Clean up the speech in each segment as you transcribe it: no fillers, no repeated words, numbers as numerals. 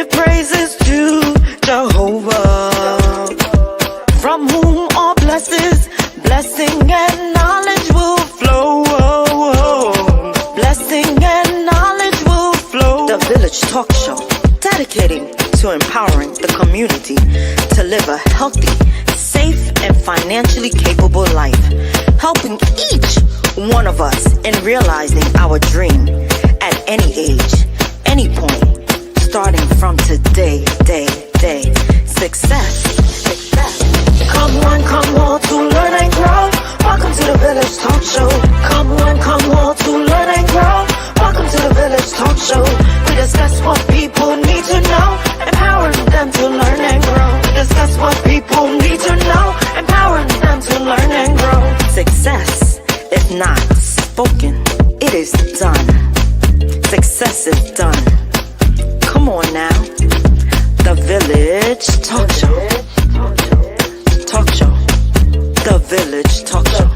Give praises to Jehovah, from whom all blessing and knowledge will flow. Blessing and knowledge will flow. The Village Talk Show, dedicating to empowering the community to live a healthy, safe, and financially capable life, helping each one of us in realizing our dream at any age, any point, starting from today, day. Success. Come on to learn and grow. Welcome to the Village Talk Show. Come on to learn and grow. Welcome to the Village Talk Show. We discuss what people need to know, empowering them to learn and grow. We discuss what people need to know, empowering them to learn and grow. Success, if not spoken, it is done. Success is done. Come on now. The Village Talk Show. Talk Show. The Village Talk Show.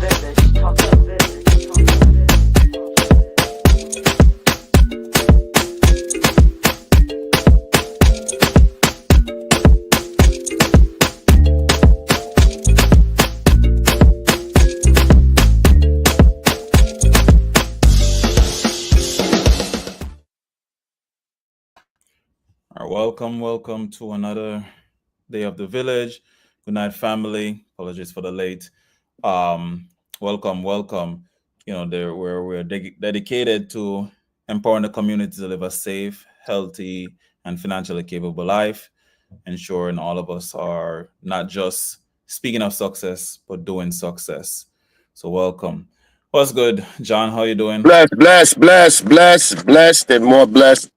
Welcome to another day of the Village. Good night, family. Apologies for the late. Welcome. You know, we're dedicated to empowering the community to live a safe, healthy, and financially capable life, ensuring all of us are not just speaking of success, but doing success. So welcome. What's good, John? How you doing? Blessed, and more blessed.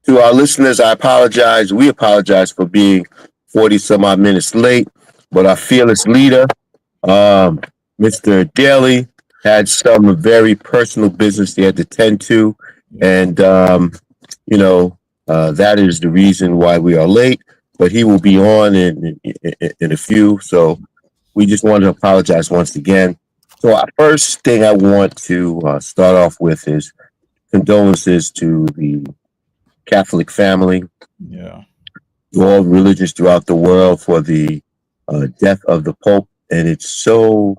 To our listeners, I apologize. We apologize for being 40 some odd minutes late, but our fearless leader, Mr. Daly, had some very personal business he had to tend to, and that is the reason why we are late. But he will be on in a few, so we just wanted to apologize once again. So our first thing I want to start off with is condolences to the Catholic family, all religions throughout the world, for the death of the Pope. And it's so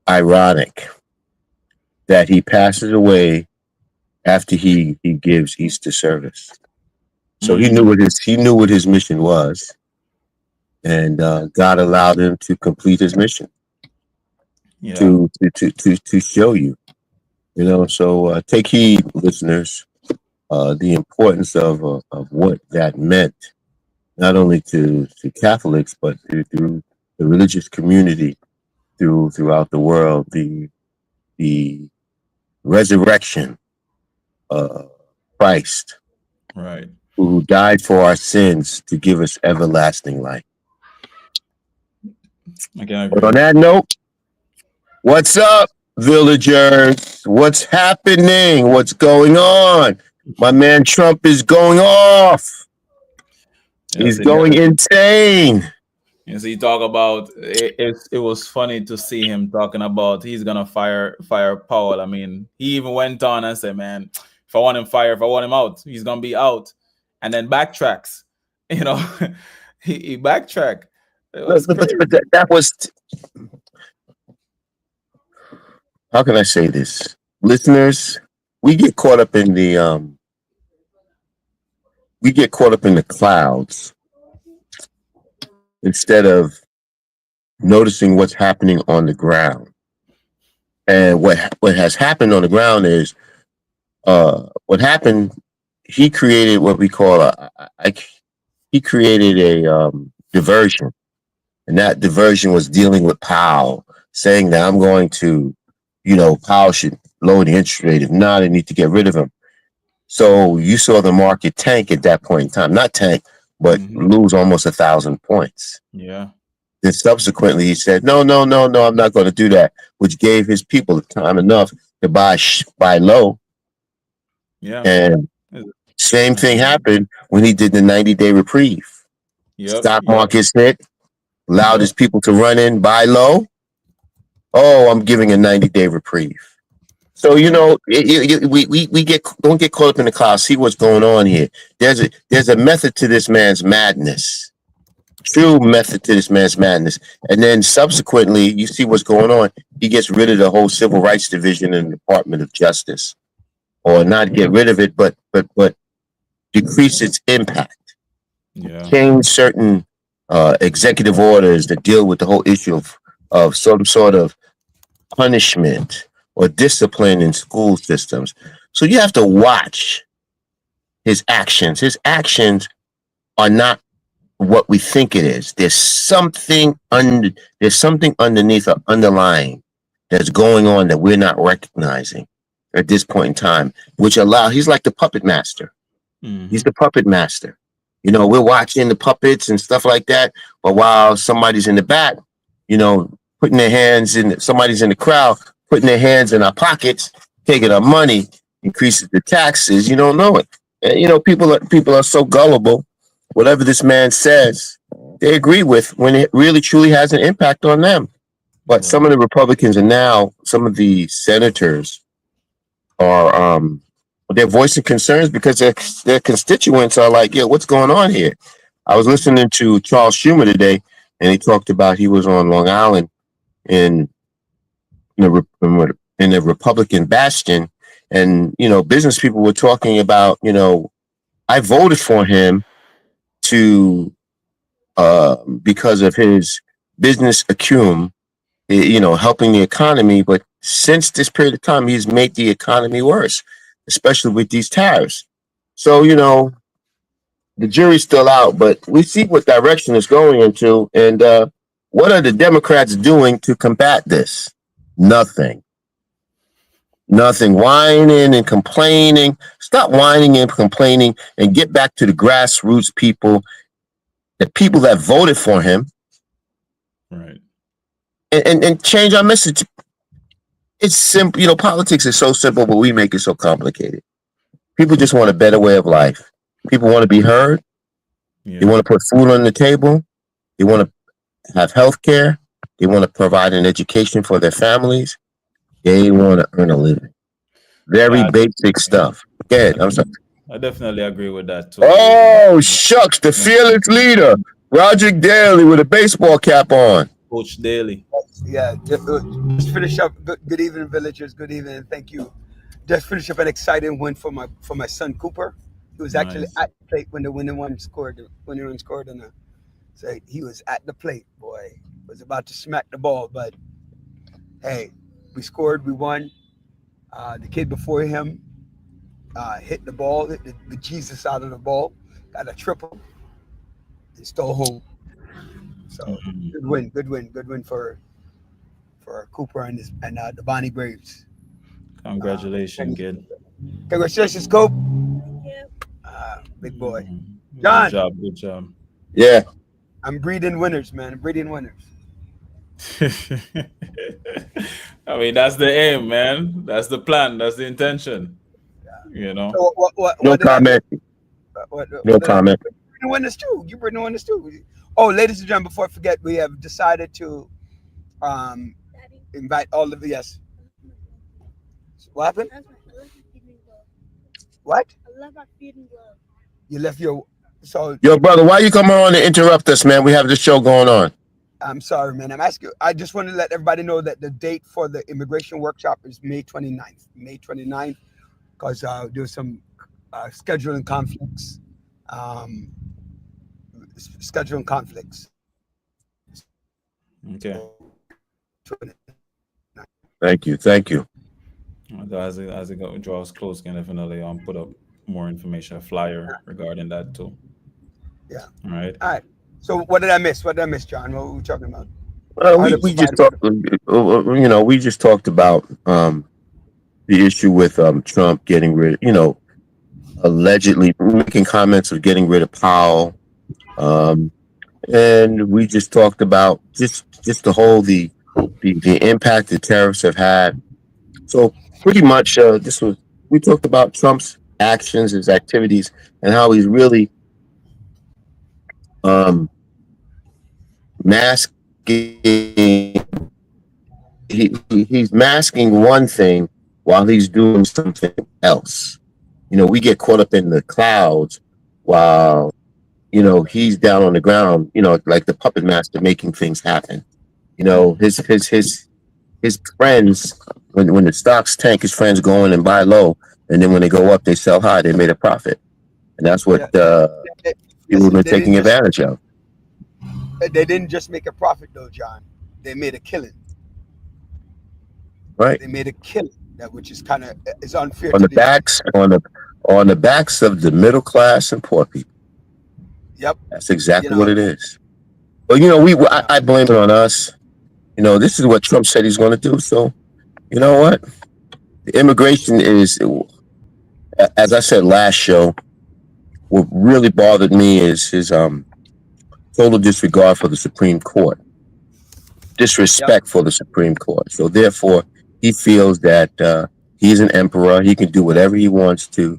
ironic that he passes away after he gives Easter service. So he knew what his mission was, and God allowed him to complete his mission to show you. So take heed, listeners. The importance of what that meant, not only to Catholics, but through the religious community throughout the world. The resurrection of Christ, right, who died for our sins to give us everlasting life. But on that note, what's up, villagers? What's happening? What's going on? My man Trump is going off. He's going insane. You see, talk about it. It was funny to see him talking about he's gonna fire Powell. I mean, he even went on and said, "Man, if I want him fired, if I want him out, he's gonna be out," and then backtracks. He backtracked. But that was. How can I say this, listeners? We get caught up in the clouds instead of noticing what's happening on the ground. And what has happened on the ground is what happened. He created what we call he created a diversion, and that diversion was dealing with Powell, saying that I'm going to, Powell should lower the interest rate. If not, I need to get rid of him. So you saw the market tank at that point in time. Not tank, but lose almost 1,000 points. Yeah. Then subsequently he said, no, I'm not going to do that, which gave his people time enough to buy low. Yeah. And same thing happened when he did the 90-day reprieve. Stock markets hit, allowed his people to run in, buy low. Oh, I'm giving a 90-day reprieve. So we get don't get caught up in the clouds. See what's going on here. There's a method to this man's madness. True method to this man's madness. And then subsequently, you see what's going on. He gets rid of the whole civil rights division in the Department of Justice, or not get rid of it, but decrease its impact. Yeah. Change certain executive orders that deal with the whole issue of some sort of punishment or discipline in school systems. So you have to watch his actions. His actions are not what we think it is. There's something underneath or underlying that's going on that we're not recognizing at this point in time, which he's like the puppet master. Mhm. He's the puppet master. We're watching the puppets and stuff like that, but while somebody's in the back, putting their hands in, somebody's in the crowd, putting their hands in our pockets, taking our money, increases the taxes. You don't know it. And, people are so gullible. Whatever this man says, they agree with when it really truly has an impact on them. But some of the Republicans and now some of the senators are they're voicing concerns because their constituents are like, what's going on here? I was listening to Charles Schumer today, and he talked about he was on Long Island in the Republican bastion, and business people were talking about, I voted for him to because of his business acumen, helping the economy, but since this period of time, he's made the economy worse, especially with these tariffs. So the jury's still out, but we see what direction it's going into, and what are the Democrats doing to combat this? Nothing. Whining and complaining. Stop whining and complaining and get back to the grassroots people, the people that voted for him, Right. and change our message. It's simple. Politics is so simple, but we make it so complicated. People just want a better way of life. People want to be heard. Yeah. They want to put food on the table. They want to have health care. They want to provide an education for their families. They want to earn a living. Very basic stuff. Go ahead. I'm sorry. I definitely agree with that too. Oh, shucks. The fearless leader, Roderick Daly, with a baseball cap on. Coach Daly. Yeah, just finish up. Good evening, villagers. Good evening. Thank you. Just finish up an exciting win for my son Cooper. He was actually Nice. at the plate when the winning one scored. So he was at the plate. Boy, was about to smack the ball, but hey, we scored. We won. The kid before him hit the ball, hit the Jesus out of the ball, got a triple, and stole home. So Mhm. good win for Cooper and the Bonnie Braves. Congratulations, kid. Congratulations, Cope. Big boy. Mhm. John. Good job. Yeah. I'm breeding winners, man. I'm breeding winners. I mean, that's the aim, man. That's the plan. That's the intention. So No comment. No comment. You bring the winners too. You bring the winners too. Oh, ladies and gentlemen, before I forget, we have decided to invite all of the yes. What happened? What? I left my feeding glove. You left your Yo, brother, why you come on and interrupt us, man? We have this show going on. I'm sorry, man. I'm asking. I just want to let everybody know that the date for the immigration workshop is May 29th. May 29th, because there's some scheduling conflicts. Okay. Thank you. As it draws close, can definitely put up more information, a flyer regarding that too. Yeah. All right. All right. So what did I miss? John? What were we talking about? We just talked. We just talked about the issue with Trump getting rid. Allegedly making comments of getting rid of Powell, and we just talked about just the whole the impact the tariffs have had. So pretty much, we talked about Trump's actions, his activities, and how he's really masking. He's masking one thing while he's doing something else. You know, we get caught up in the clouds while, you know, he's down on the ground, you know, like the puppet master making things happen. You know, his friends, when the stocks tank, his friends go in and buy low, and then when they go up, they sell high. They made a profit, and that's what people have been taking advantage of. They didn't just make a profit though, John. They made a killing. Right. They made a killing, that which is kind of is unfair on the backs on the backs of the middle class and poor people. Yep. That's exactly what it is. Well, you know, I blame it on us. You know, this is what Trump said he's going to do. So, you know what? The immigration is, as I said last show, what really bothered me is his total disregard for the Supreme Court, disrespect for the Supreme Court. So therefore, he feels that he's an emperor. He can do whatever he wants to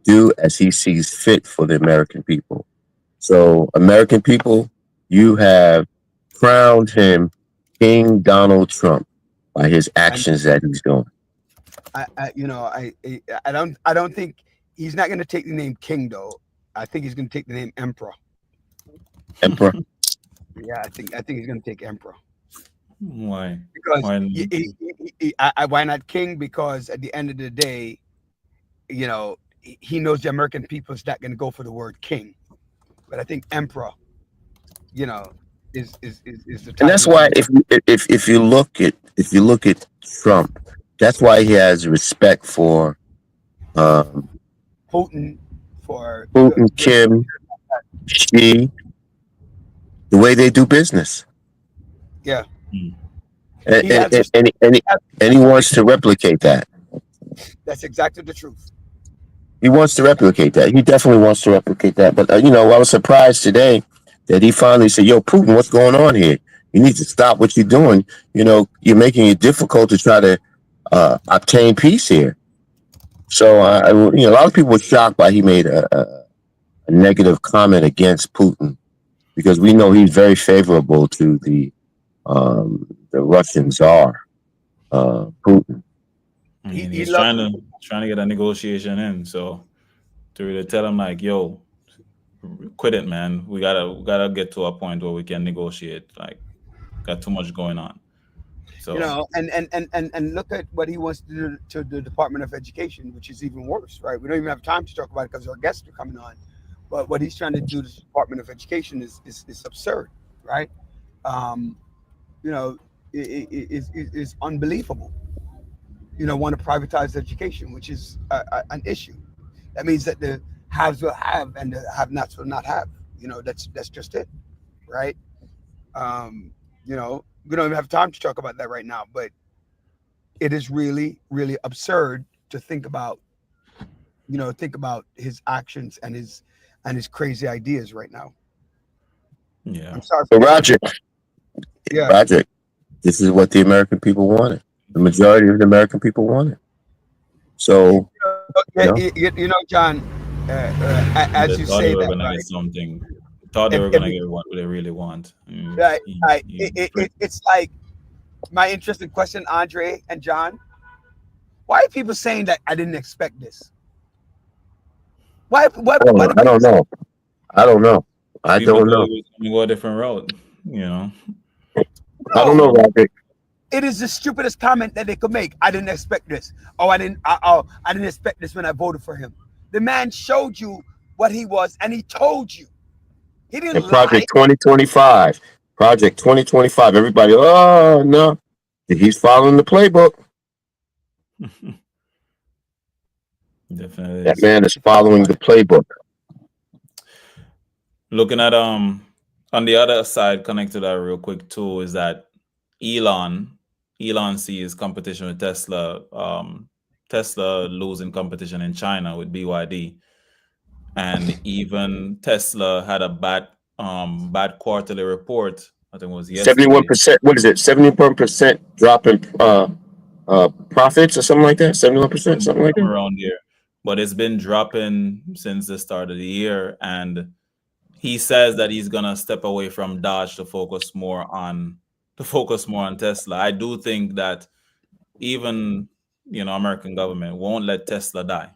do as he sees fit for the American people. So, American people, you have crowned him King Donald Trump by his actions that he's doing. I don't think he's not going to take the name King though. I think he's going to take the name Emperor. Emperor. Yeah, I think he's going to take Emperor. Why? Because why not King? Because at the end of the day, you know, he knows the American people is not going to go for the word King, but I think Emperor, you know, is the. And that's why if you look at Trump, that's why he has respect for Putin, Kim, Xi, the way they do business. Yeah. And he wants to replicate that. That's exactly the truth. He wants to replicate that. He definitely wants to replicate that. But, you know, I was surprised today that he finally said, yo, Putin, what's going on here? You need to stop what you're doing. You know, you're making it difficult to try to obtain peace here. So, you know, a lot of people were shocked by he made a negative comment against Putin, because we know he's very favorable to the Russian Tsar, Putin. I mean, he's trying to get a negotiation in. So to really tell him like, yo, quit it, man. We gotta get to a point where we can negotiate. Like, got too much going on. So, you know, and look at what he wants to do to the Department of Education, which is even worse, right? We don't even have time to talk about it because our guests are coming on. But what he's trying to do to the Department of Education is absurd, right? You know, it is unbelievable. You know, want to privatize education, which is an issue. That means that the haves will have and the have-nots will not have. You know, that's just it, right? You know, we don't even have time to talk about that right now, but it is really, really absurd to think about his actions and his crazy ideas right now. Yeah. I'm sorry. So Roger, this is what the American people wanted. The majority of the American people wanted. So, you know, John, as you say that, right? Something. Thought they were going to get what they really want. Right. It's like my interesting question, Andre and John. Why are people saying that I didn't expect this? Why? I don't know. I don't know. We go a different route, you know. I don't know, Roger. It is the stupidest comment that they could make. I didn't expect this. I didn't expect this when I voted for him. The man showed you what he was, and he told you. He didn't lie. Project 2025. Project 2025. Everybody, oh no, he's following the playbook. Definitely. That man is following the playbook. Looking at on the other side, connected to that real quick too, is that Elon sees competition with Tesla. Tesla losing competition in China with BYD, and even Tesla had a bad quarterly report. I think it was yesterday. 71%. What is it? 71% drop in profits or something like that. 71%, something like that. Around here, but it's been dropping since the start of the year, and he says that he's gonna step away from Dodge to focus more on Tesla. I do think that even American government won't let Tesla die.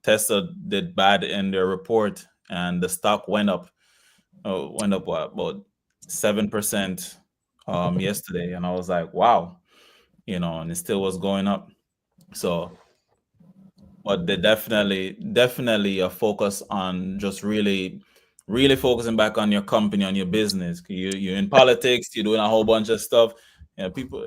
Tesla did bad in their report, and the stock went up. Went up what, about 7% yesterday, and I was like, wow, and it still was going up. So, but they definitely a focus on just really, really focusing back on your company, on your business. You're in politics, you're doing a whole bunch of stuff, and people,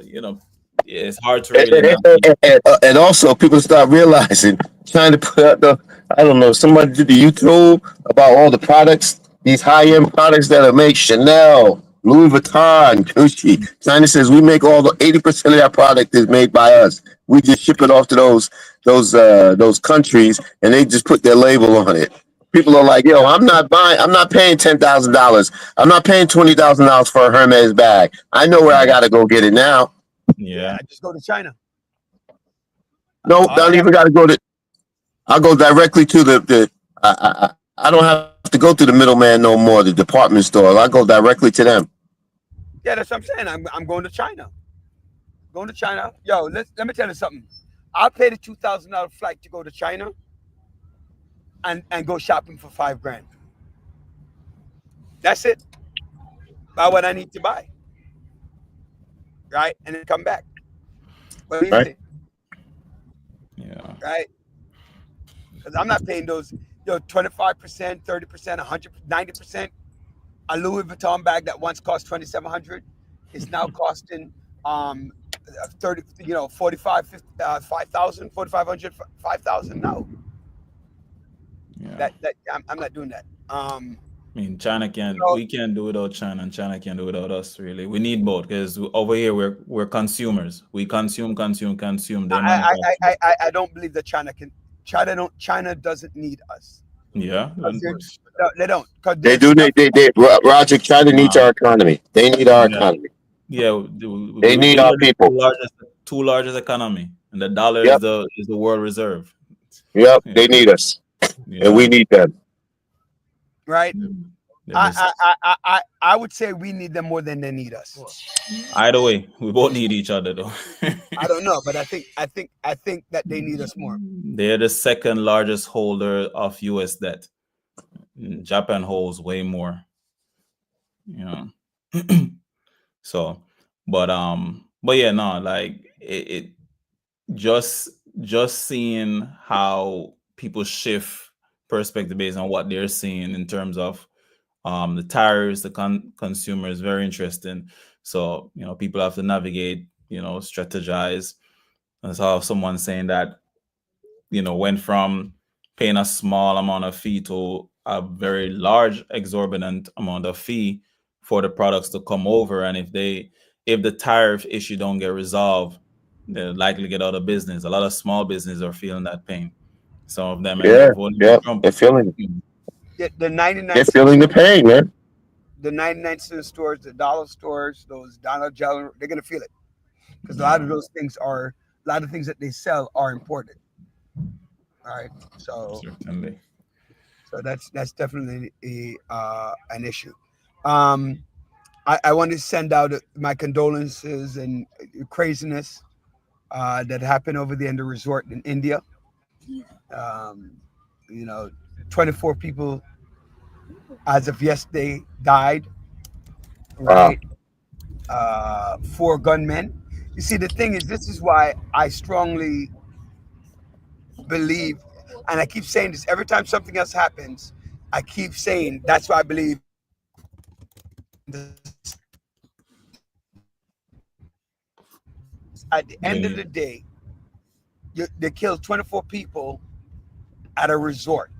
it's hard to really not be. And also, people start realizing, trying to put out I don't know, somebody did the YouTube about all the products, these high end products that are made Chanel, Louis Vuitton, Gucci. China says we make all the 80% of that product is made by us. We just ship it off to those countries, and they just put their label on it. People are like, yo, I'm not paying $10,000. I'm not paying $20,000 for a Hermes bag. I know where I gotta go get it now. Yeah. I just go to China. No, I don't even gotta go to. I'll go directly to the I don't have to go to the middleman no more. The department store. I go directly to them. Yeah, that's what I'm saying. I'm going to China. Going to China. Yo, let me tell you something. I'll pay the $2,000 flight to go to China and go shopping for $5,000. That's it. Buy what I need to buy. Right? And then come back. What do you think? Yeah. Right? Because I'm not paying those 25%, 30%, 100%, 90%. A Louis Vuitton bag that once cost $2,700 is now costing 30, 45, 50, 5,000, 4,500, 5,000. No. Yeah. I'm not doing that. I mean, China we can't do without China, and China can't do without us. Really, we need both, because over here we're consumers. We consume. I don't believe that China can. China doesn't need us. Yeah, they don't. They do. They Roger. China needs our economy. They need our economy. Yeah, they need our people. Two largest economy, and the dollar is the world reserve. Yep, they need us, and we need them. Right. I would say we need them more than they need us. Either way, we both need each other, though. I don't know, but I think that they need us more. They're the second largest holder of U.S. debt. Japan holds way more. So, but yeah, no, like it just seeing how people shift perspective based on what they're seeing in terms of the tariffs, the consumer is very interesting. So, people have to navigate, strategize. I saw someone saying that, went from paying a small amount of fee to a very large exorbitant amount of fee for the products to come over. And if the tariff issue don't get resolved, they'll likely get out of business. A lot of small businesses are feeling that pain. Some of them, they're feeling it. The 99. They're feeling the pain, man. The 99-cent stores, the dollar stores, those Dollar General, they're gonna feel it, because a lot of those things that they sell are imported. All right, so certainly. So that's definitely an issue. I want to send out my condolences and craziness that happened over there in the resort in India. 24 people as of yesterday died. Right. 4 gunmen. You see, the thing is, this is why I strongly believe, and I keep saying this every time something else happens, I keep saying that's why I believe at the end of the day, they killed 24 people at a resort.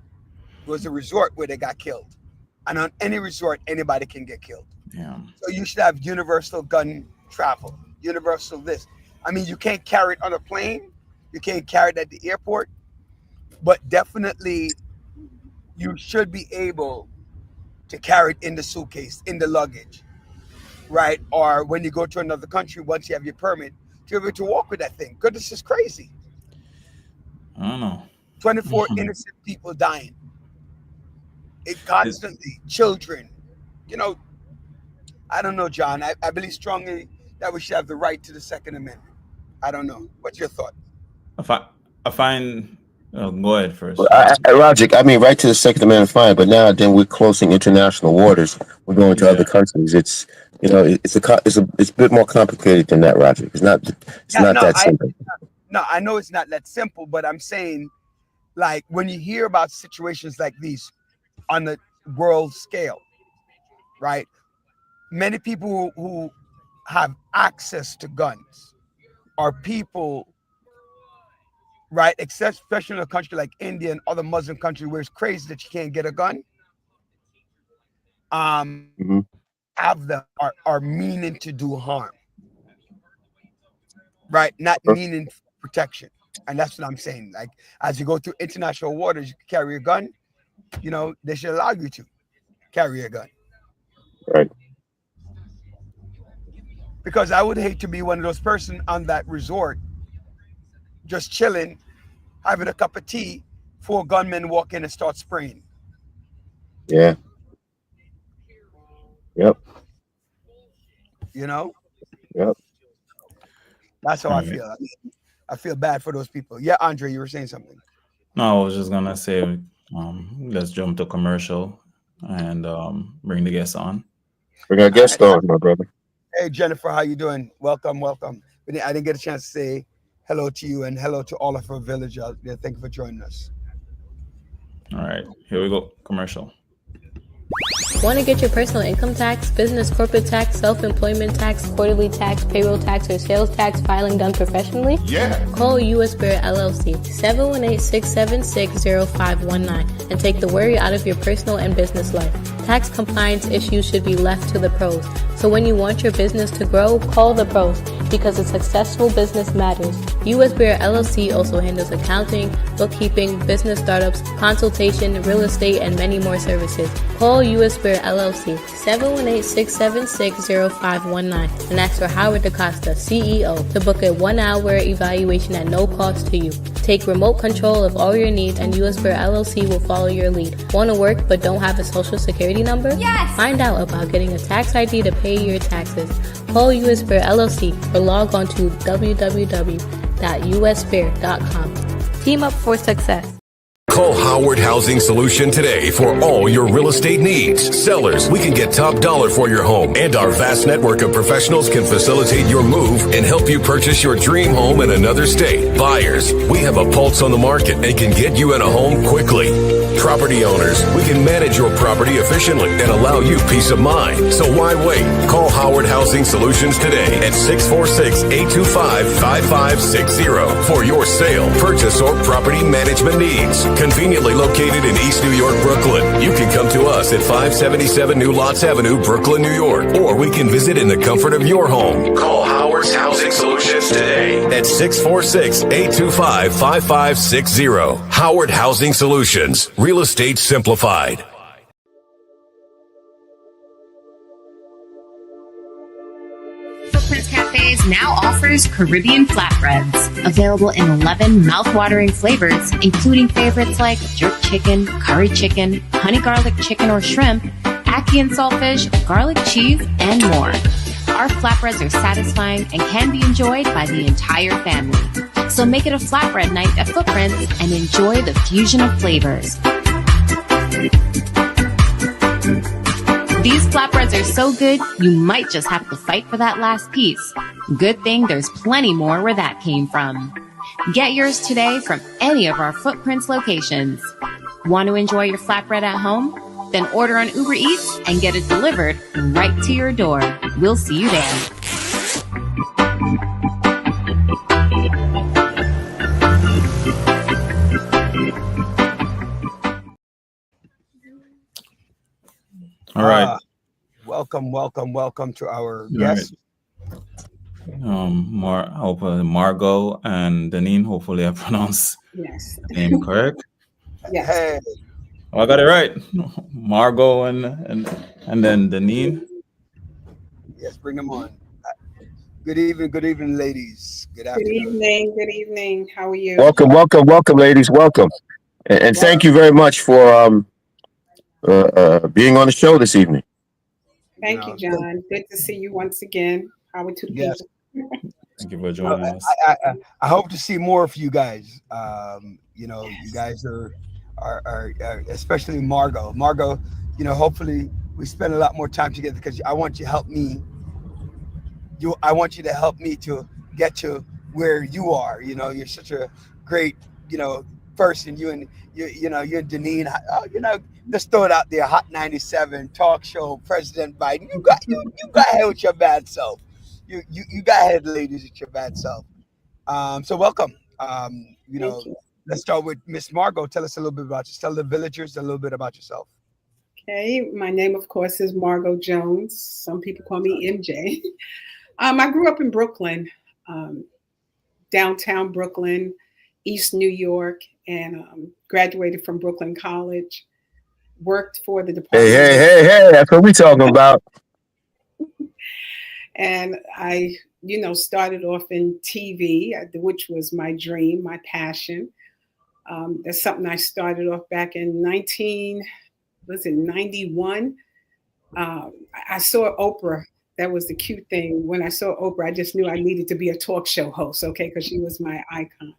It was a resort where they got killed. And on any resort, anybody can get killed. Yeah. So you should have universal gun travel, universal this. I mean, you can't carry it on a plane. You can't carry it at the airport. But definitely, you should be able to carry it in the suitcase, in the luggage, right? Or when you go to another country, once you have your permit, to be able to walk with that thing. Because this is crazy. I don't know. 24 innocent people dying. It constantly, children. I don't know, John. I believe strongly that we should have the right to the Second Amendment. I don't know. What's your thought? I find. Oh, go ahead first. Well, Roger, I mean, right to the Second Amendment, fine. But now, then we're closing international waters. We're going to other countries. It's it's a bit more complicated than that, Roger. It's not that simple. No, I know it's not that simple, but I'm saying, like, when you hear about situations like these on the world scale, right? Many people who have access to guns are people, right, especially in a country like India and other Muslim countries where it's crazy that you can't get a gun, are meaning to do harm, right? Not meaning protection. And that's what I'm saying. Like, as you go through international waters, you can carry a gun, they should allow you to carry a gun. Right. Because I would hate to be one of those persons on that resort, just chilling, having a cup of tea, 4 gunmen walk in and start spraying. Yeah. Yep. Yep. That's how I feel. I feel bad for those people. Yeah, Andre, you were saying something. No, I was just gonna say, let's jump to commercial and bring the guests on. Bring our guest on, my brother. Hey, Jennifer, how you doing? Welcome. I didn't get a chance to say hello to you and hello to all of our village out there. Thank you for joining us. All right, here we go. Commercial. Want to get your personal income tax, business corporate tax, self-employment tax, quarterly tax, payroll tax, or sales tax filing done professionally? Yeah. Call U.S. Bear LLC 718-676-0519 and take the worry out of your personal and business life. Tax compliance issues should be left to the pros. So when you want your business to grow, call the pros because a successful business matters. U.S. Bear LLC also handles accounting, bookkeeping, business startups, consultation, real estate, and many more services. Call U.S. Bear LLC 718-676-0519 and ask for Howard DaCosta, CEO, to book a 1-hour evaluation at no cost to you. Take remote control of all your needs and U.S. Bear LLC will follow your lead. Want to work but don't have a social security number? Yes! Find out about getting a tax ID to pay your taxes. Call U.S. Bear LLC or log on to www.usbear.com. Team up for success. Call Howard Housing Solution today for all your real estate needs. Sellers, we can get top dollar for your home, and our vast network of professionals can facilitate your move and help you purchase your dream home in another state. Buyers, we have a pulse on the market and can get you in a home quickly. Property owners, we can manage your property efficiently and allow you peace of mind. So why wait? Call Howard Housing Solutions today at 646-825-5560 for your sale, purchase, or property management needs. Conveniently located in East New York, Brooklyn. You can come to us at 577 New Lots Avenue, Brooklyn, New York, or we can visit in the comfort of your home. Call Howard's Housing Solutions today at 646-825-5560. Howard Housing Solutions. Real estate simplified. Footprints Cafes now offers Caribbean flatbreads, available in 11 mouth-watering flavors, including favorites like jerk chicken, curry chicken, honey garlic chicken or shrimp, ackee and saltfish, garlic cheese, and more. Our flatbreads are satisfying and can be enjoyed by the entire family. So make it a flatbread night at Footprints and enjoy the fusion of flavors. These flatbreads are so good, you might just have to fight for that last piece. Good thing there's plenty more where that came from. Get yours today from any of our Footprints locations. Want to enjoy your flatbread at home? Then order on Uber Eats and get it delivered right to your door. We'll see you there. All right. Welcome to our guests. Margot and Deneen. Hopefully, I pronounced Yes. the name correct. Yes. Hey, Oh, I got it right. Margot and then Deneen. yes, bring them on. Good evening, ladies. Good Good afternoon. evening. How are you? Welcome, ladies. Welcome, and thank you very much for being on the show this evening. Thank you, John. Good to see you once again. How are you? Yes. Thank you for joining us. I hope to see more of you guys. You guys are especially Margot. Margot, hopefully we spend a lot more time together because I want you to help me. I want you to help me to get to where you are. You're such a great, person. You and Deneen. Let's throw it out there. Hot 97 talk show. President Biden. You got ahead with your bad self. You got ahead, ladies, with your bad self. So welcome. Thank you. Let's start with Miss Margot. Tell us a little bit about yourself. Tell the villagers a little bit about yourself. Okay, my name, of course, is Margot Jones. Some people call me MJ. I grew up in Brooklyn, downtown Brooklyn, East New York, and graduated from Brooklyn College. Worked for the department. Hey! That's what we talking about. And I, started off in TV, which was my dream, my passion. That's something I started off back in 91. I saw Oprah. That was the cute thing. When I saw Oprah, I just knew I needed to be a talk show host, okay, because she was my icon.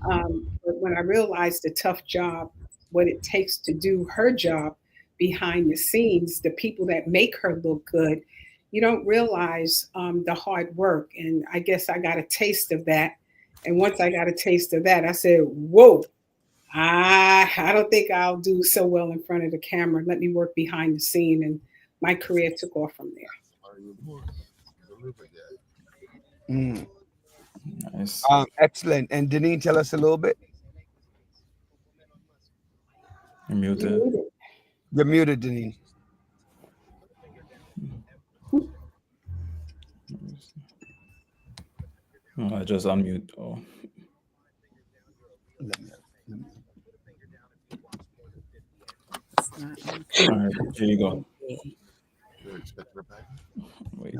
But when I realized the tough job, what it takes to do her job behind the scenes, the people that make her look good, you don't realize the hard work. And I guess I got a taste of that. And once I got a taste of that, I said, whoa, I don't think I'll do so well in front of the camera. Let me work behind the scene. And my career took off from there. Nice. Excellent. And Deneen, tell us a little bit. You're muted. You're muted, Deneen. Oh, I just unmute. Oh. All right, here you go. Wait.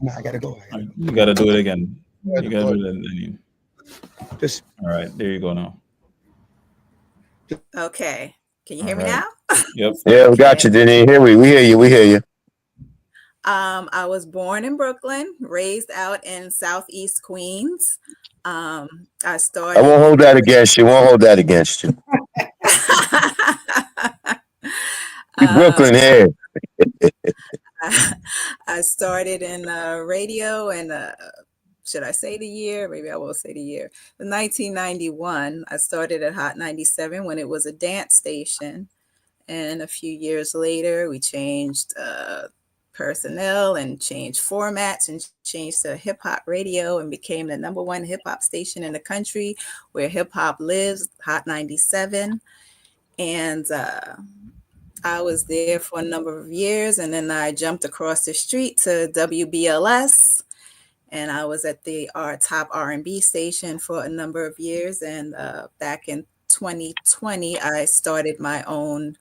No, I gotta go. You gotta do it again. You gotta do it again. Just all right, there you go now. Okay. Can you hear me right. now? Yep. Yeah, we got you, Deneen. We hear you. We hear you. I was born in Brooklyn, raised out in Southeast Queens. I started. I won't hold that against you. Brooklyn here. I started in radio and should I say the year? Maybe I will say the year. In 1991, I started at Hot 97 when it was a dance station. And a few years later, we changed personnel and changed formats and changed to hip hop radio and became the #1 hip hop station in the country where hip hop lives, Hot 97. And I was there for a number of years. And then I jumped across the street to WBLS. And I was at our top R&B station for a number of years. And back in 2020, I started my own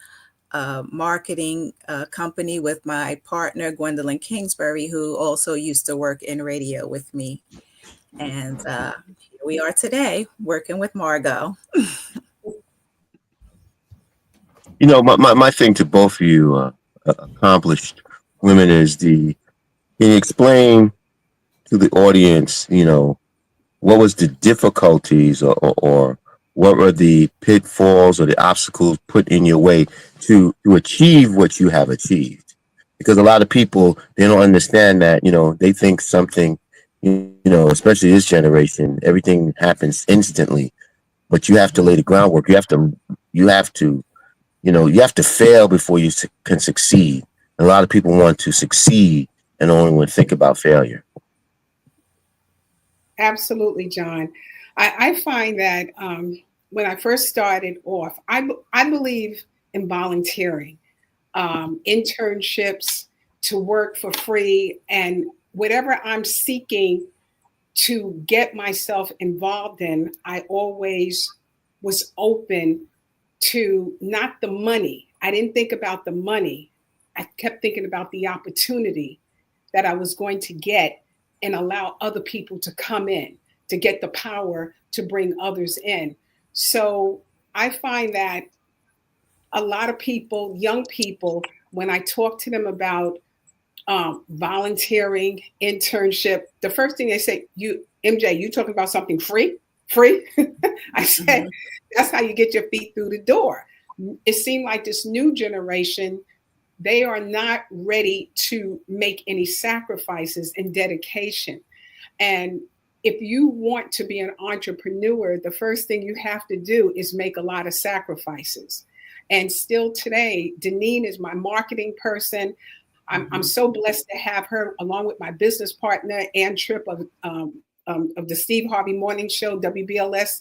marketing company with my partner, Gwendolyn Kingsbury, who also used to work in radio with me. And here we are today working with Margot. My thing to both of you accomplished women is can you explain to the audience, what was the difficulties or what were the pitfalls or the obstacles put in your way to achieve what you have achieved? Because a lot of people, they don't understand that, they think something, especially this generation, everything happens instantly, but you have to lay the groundwork. You have to fail before you can succeed. And a lot of people want to succeed and only want to think about failure. Absolutely, John. I find that when I first started off, I believe in volunteering, internships, to work for free, and whatever I'm seeking to get myself involved in, I always was open to not the money. I didn't think about the money. I kept thinking about the opportunity that I was going to get and allow other people to come in, to get the power to bring others in. So I find that a lot of people, young people, when I talk to them about volunteering, internship. The first thing they say, MJ, you talking about something free? Free? I said, that's how you get your feet through the door. It seemed like this new generation, they are not ready to make any sacrifices and dedication. And if you want to be an entrepreneur, the first thing you have to do is make a lot of sacrifices. And still today, Deneen is my marketing person. I'm so blessed to have her along with my business partner, Ann Tripp of the Steve Harvey Morning Show, WBLS.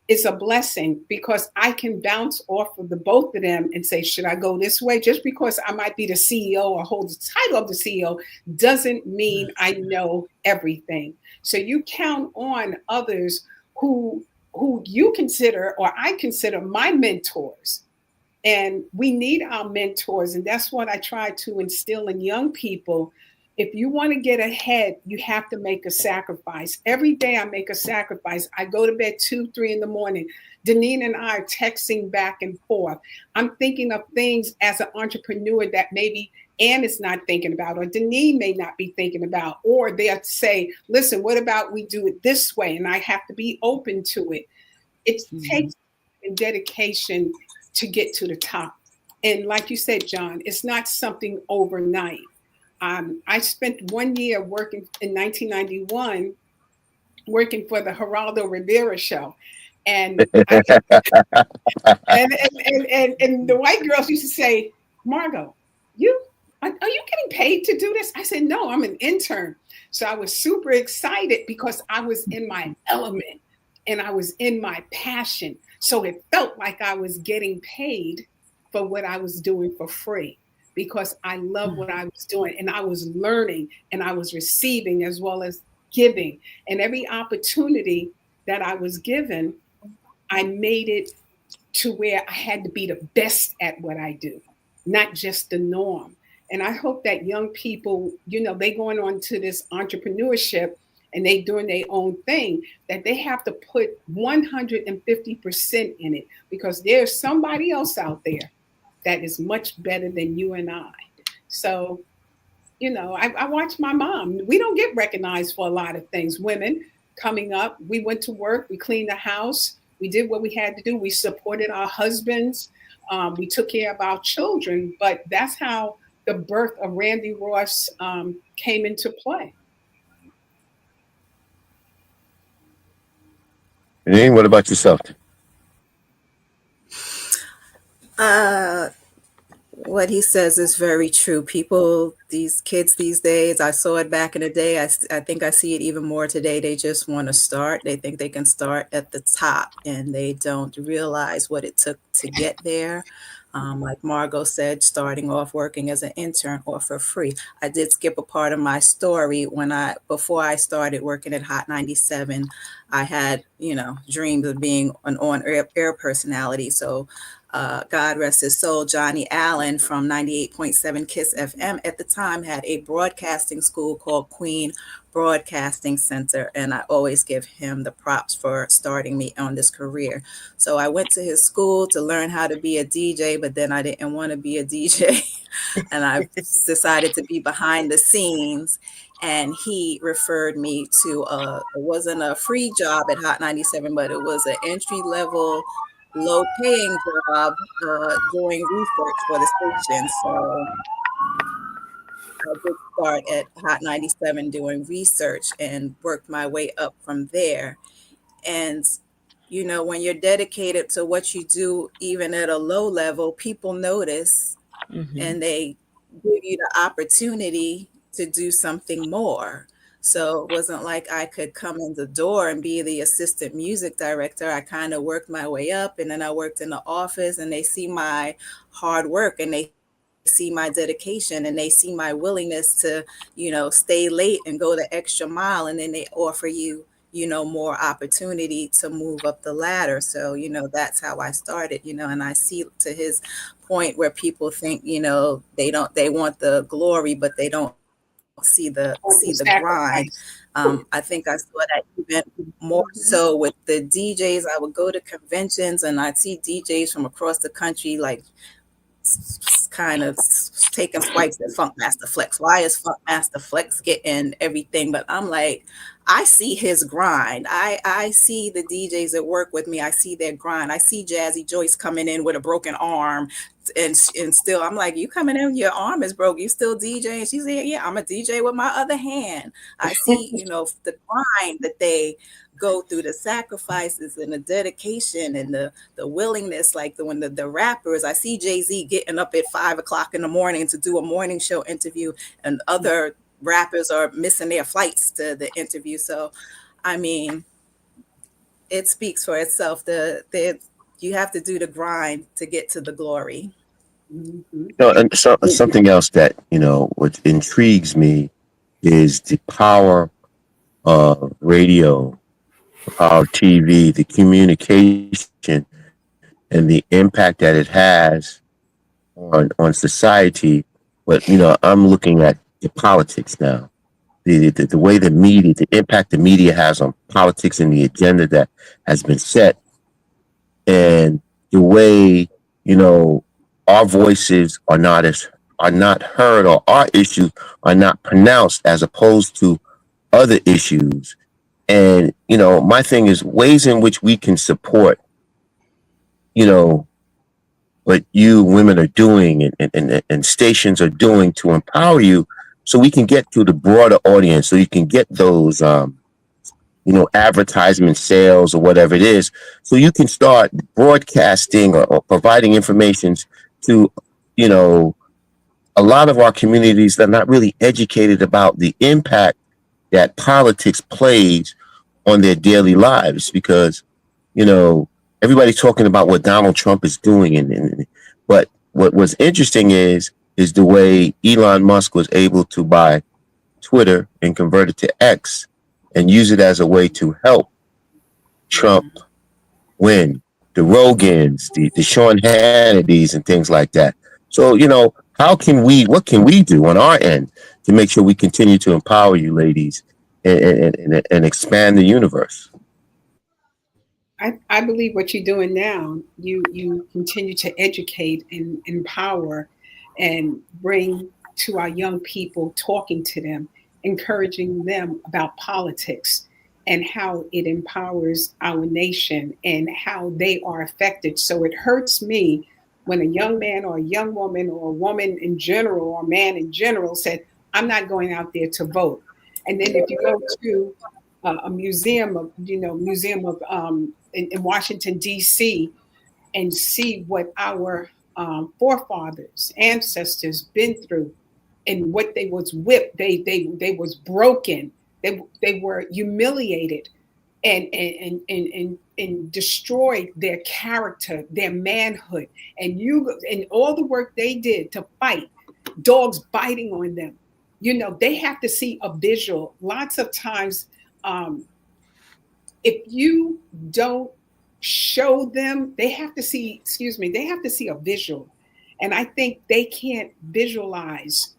It's a blessing because I can bounce off of the both of them and say, should I go this way? Just because I might be the CEO or hold the title of the CEO doesn't mean I know everything. So you count on others who you consider, or I consider, my mentors. And we need our mentors. And that's what I try to instill in young people. If you want to get ahead, you have to make a sacrifice. Every day I make a sacrifice. I go to bed 2, 3 in the morning. Deneen and I are texting back and forth. I'm thinking of things as an entrepreneur that maybe Ann is not thinking about, or Deneen may not be thinking about, or they'll say, listen, what about we do it this way? And I have to be open to it. It takes dedication to get to the top. And like you said, John, it's not something overnight. I spent 1 year working in 1991, working for the Geraldo Rivera show. And and the white girls used to say, Margot, are you getting paid to do this? I said, no, I'm an intern. So I was super excited because I was in my element and I was in my passion. So it felt like I was getting paid for what I was doing for free, because I love what I was doing, and I was learning, and I was receiving as well as giving. And every opportunity that I was given, I made it to where I had to be the best at what I do, not just the norm. And I hope that young people, they going on to this entrepreneurship and they doing their own thing, that they have to put 150% in it, because there's somebody else out there that is much better than you and I. So, I watch my mom. We don't get recognized for a lot of things. Women coming up, we went to work, we cleaned the house, we did what we had to do. We supported our husbands. We took care of our children, but that's how the birth of Randy Ross came into play. Deneen, what about yourself? What he says is very true. People, these kids these days, I saw it back in the day. I think I see it even more today. They just want to start. They think they can start at the top, and they don't realize what it took to get there. Like Margot said, starting off working as an intern or for free. I did skip a part of my story. Before I started working at Hot 97, I had, dreams of being an on-air personality. So God rest his soul, Johnny Allen from 98.7 KISS FM at the time had a broadcasting school called Queen Broadcasting Center, and I always give him the props for starting me on this career. So I went to his school to learn how to be a DJ, but then I didn't want to be a DJ, and I decided to be behind the scenes. And he referred me to it wasn't a free job at Hot 97, but it was an entry-level, low-paying job doing research for the station. So I did start at Hot 97 doing research and worked my way up from there. And, when you're dedicated to what you do, even at a low level, people notice and they give you the opportunity to do something more. So it wasn't like I could come in the door and be the assistant music director. I kind of worked my way up, and then I worked in the office, and they see my hard work and they see my dedication and they see my willingness to, stay late and go the extra mile. And then they offer you, more opportunity to move up the ladder. So, that's how I started, and I see to his point where people think, they want the glory, but they don't see the grind. I think I saw that even more so with the DJs. I would go to conventions and I'd see DJs from across the country, like kind of taking swipes at Funkmaster Flex. Why is Funkmaster Flex getting everything? But I'm like, I see his grind. I see the DJs that work with me. I see their grind. I see Jazzy Joyce coming in with a broken arm, and still, I'm like, you coming in, your arm is broke. You still DJing? She's like, yeah, I'm a DJ with my other hand. I see, the grind that they go through, the sacrifices and the dedication and the willingness. Like when the rappers, I see Jay-Z getting up at 5 o'clock in the morning to do a morning show interview, and other rappers are missing their flights to the interview. So, I mean, it speaks for itself. You have to do the grind to get to the glory. And something else that, what intrigues me is the power of radio, of TV, the communication, and the impact that it has on society. But, I'm looking at the politics now, the way the media, the impact the media has on politics and the agenda that has been set, and the way, our voices are not heard, or our issues are not pronounced, as opposed to other issues. And, my thing is ways in which we can support, what you women are doing and stations are doing to empower you, so we can get to the broader audience, so you can get those, advertisement sales or whatever it is, so you can start broadcasting or providing information to, a lot of our communities that are not really educated about the impact that politics plays on their daily lives. Because, everybody's talking about what Donald Trump is doing, but what was interesting is the way Elon Musk was able to buy Twitter and convert it to X and use it as a way to help Trump win. The Rogans, the Sean Hannitys and things like that. So, what can we do on our end to make sure we continue to empower you ladies and expand the universe? I believe what you're doing now, you continue to educate and empower and bring to our young people, talking to them, encouraging them about politics and how it empowers our nation and how they are affected. So it hurts me when a young man or a young woman or a woman in general or a man in general said, I'm not going out there to vote. And then if you go to a museum of in Washington, D.C., and see what our forefathers, ancestors been through, and what they was whipped, they was broken, they were humiliated and destroyed their character, their manhood, and all the work they did to fight, dogs biting on them. They have to see a visual. Lots of times, if you don't show them, they have to see a visual. And I think they can't visualize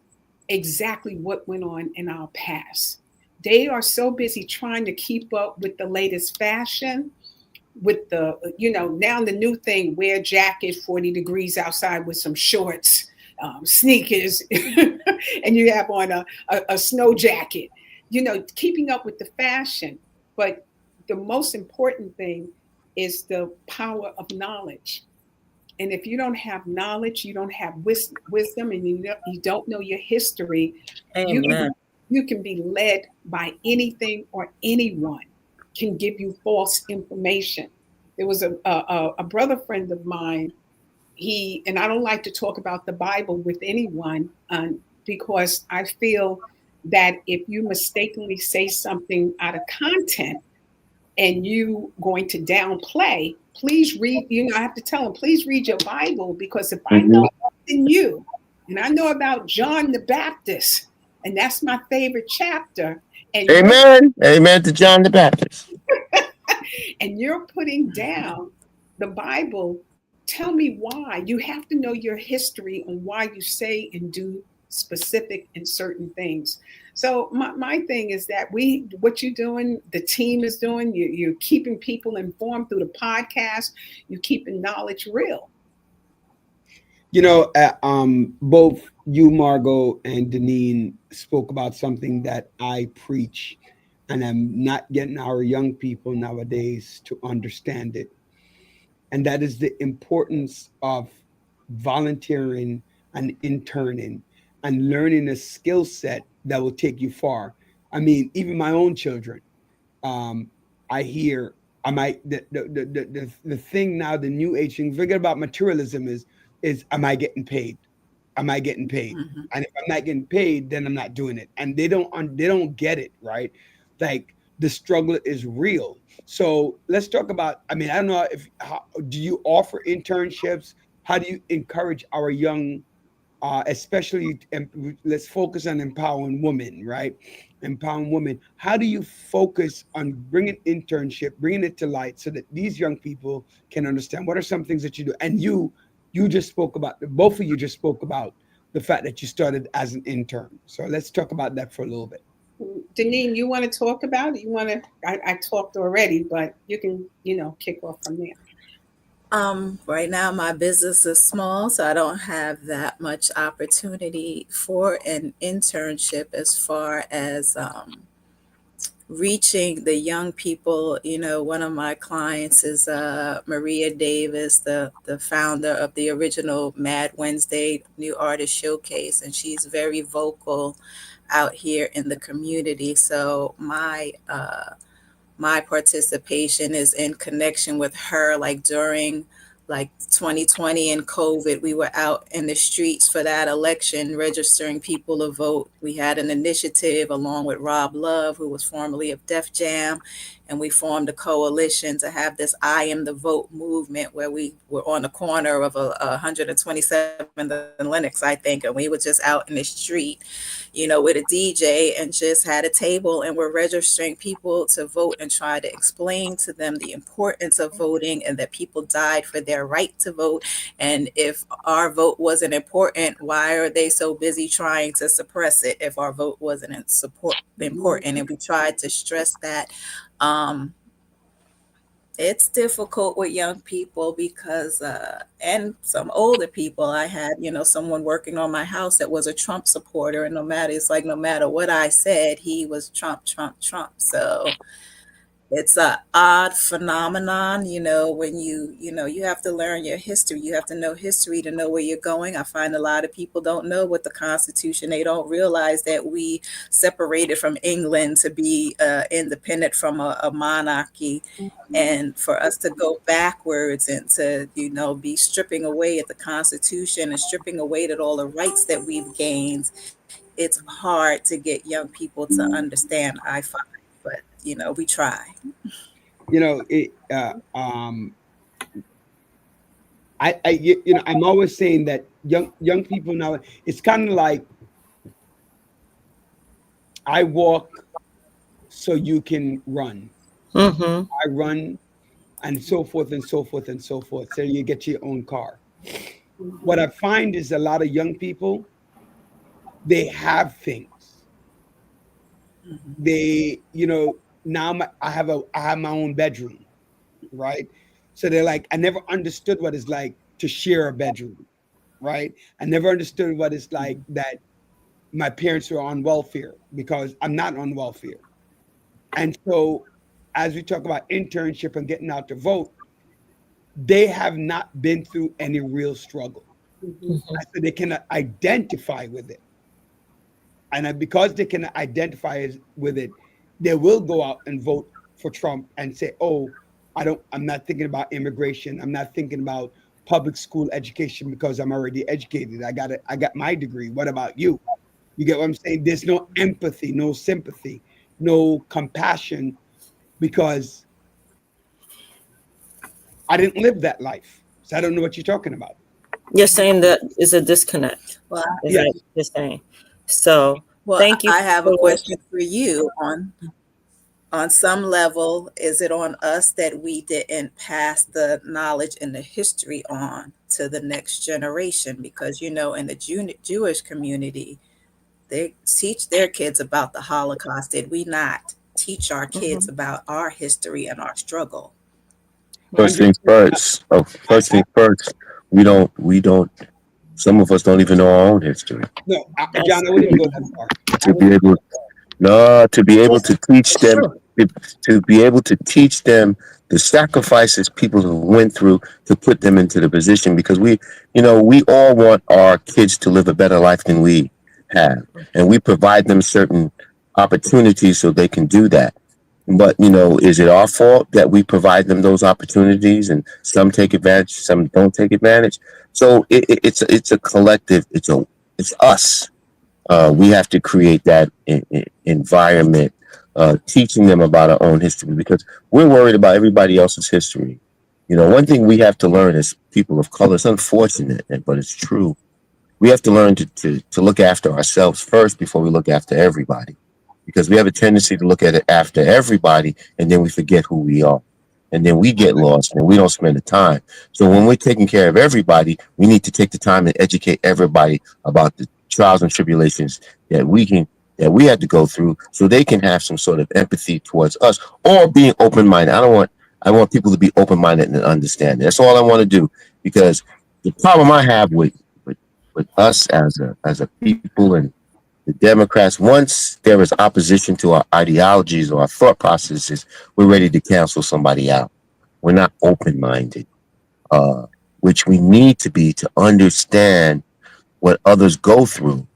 exactly what went on in our past. They are so busy trying to keep up with the latest fashion, with the, now the new thing, wear jacket, 40 degrees outside with some shorts, sneakers, and you have on a snow jacket, keeping up with the fashion. But the most important thing is the power of knowledge. And if you don't have knowledge, you don't have wisdom, and you don't know your history, you can be led by anything or anyone can give you false information. There was a brother friend of mine, and I don't like to talk about the Bible with anyone because I feel that if you mistakenly say something out of content, and you going to downplay, please read, I have to tell them, please read your Bible, because if I know more than you, and I know about John the Baptist, and that's my favorite chapter. And Amen to John the Baptist. And you're putting down the Bible, tell me why. You have to know your history on why you say and do specific and certain things. So my thing is that what you're doing, the team is doing, you're keeping people informed through the podcast, you're keeping knowledge real. Both you, Margot, and Deneen spoke about something that I preach, and I'm not getting our young people nowadays to understand it. And that is the importance of volunteering and interning and learning a skill set that will take you far. I mean, even my own children, I hear I might the thing now, the new age thing, forget about materialism is am I getting paid? Am I getting paid? And if I'm not getting paid, then I'm not doing it. And they don't get it, right? Like the struggle is real. So let's talk about. I mean, I don't know do you offer internships? How do you encourage our young, especially let's focus on empowering women, right? Empowering women. How do you focus on bringing internship, bringing it to light, so that these young people can understand what are some things that you do? And you just spoke about, both of you just spoke about the fact that you started as an intern. So let's talk about that for a little bit. Deneen, you want to talk about it? You want to? I talked already, but you can, kick off from there. Right now my business is small, so I don't have that much opportunity for an internship as far as reaching the young people. One of my clients is Maria Davis, the founder of the original Mad Wednesday New Artist Showcase, and she's very vocal out here in the community. So my participation is in connection with her. Like during 2020 and COVID, we were out in the streets for that election, registering people to vote. We had an initiative along with Rob Love, who was formerly of Def Jam, and we formed a coalition to have this I Am the Vote movement, where we were on the corner of 127th and Lenox, I think, and we were just out in the street, with a DJ, and just had a table, and we're registering people to vote and try to explain to them the importance of voting, and that people died for their right to vote. And if our vote wasn't important, why are they so busy trying to suppress it if our vote wasn't important? And we tried to stress that. It's difficult with young people because, and some older people. I had, someone working on my house that was a Trump supporter, and no matter what I said, he was Trump. So it's an odd phenomenon, when you have to learn your history. You have to know history to know where you're going. I find a lot of people don't know what the Constitution. They don't realize that we separated from England to be independent from a monarchy. And for us to go backwards and to, be stripping away at the Constitution and stripping away at all the rights that we've gained, it's hard to get young people to understand, I find. But we try. I'm always saying that young people now, it's kind of like I walk so you can run. I run, and so forth and so forth and so forth. So you get your own car. What I find is a lot of young people, they have things. They, now I have my own bedroom, right? So they're like, I never understood what it's like to share a bedroom, right? I never understood what it's like that my parents were on welfare, because I'm not on welfare. And so as we talk about internship and getting out to vote, they have not been through any real struggle. So they cannot identify with it. And because they can identify with it, they will go out and vote for Trump and say, "Oh, I'm not thinking about immigration. I'm not thinking about public school education because I'm already educated. I got my degree. What about you?" You get what I'm saying? There's no empathy, no sympathy, no compassion, because I didn't live that life. So I don't know what you're talking about. You're saying that is a disconnect. Well, Is that what you're saying? So thank you. I have a question for you. On some level, is it on us that we didn't pass the knowledge and the history on to the next generation? Because, in the Jewish community, they teach their kids about the Holocaust. Did we not teach our kids about our history and our struggle? First things first. We don't Some of us don't even know our own history. No, John, I wouldn't even go that far. To be able to teach them, to be able to teach them the sacrifices people who went through to put them into the position, because we all want our kids to live a better life than we have, and we provide them certain opportunities so they can do that. But is it our fault that we provide them those opportunities, and some take advantage, some don't take advantage? So it's a collective. It's us. We have to create that environment, teaching them about our own history, because we're worried about everybody else's history. One thing we have to learn as people of color, it's unfortunate, but it's true. We have to learn to look after ourselves first before we look after everybody, because we have a tendency to look at it after everybody, and then we forget who we are. And then we get lost and we don't spend the time. So when we're taking care of everybody, we need to take the time and educate everybody about the trials and tribulations that we had to go through, so they can have some sort of empathy towards us, or being open-minded. I want people to be open-minded and understand. That's all I want to do, because the problem I have with us as a people and the Democrats, once there is opposition to our ideologies or our thought processes, we're ready to cancel somebody out. We're not open-minded, which we need to be, to understand what others go through,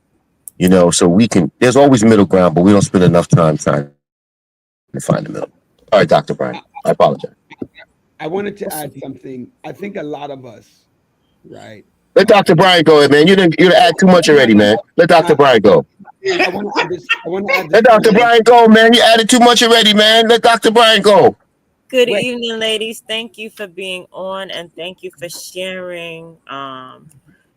so we can, there's always middle ground, but we don't spend enough time trying to find the middle. All right, Dr. Brian, I apologize. I wanted to add something. I think a lot of us, right? Let Dr. Brian go ahead, man. You didn't add too much already, man. Let Dr. Brian go. I want to add this. Let Dr. Brian go, man. You added too much already, man. Let Dr. Brian go. Good evening, ladies. Thank you for being on, and thank you for sharing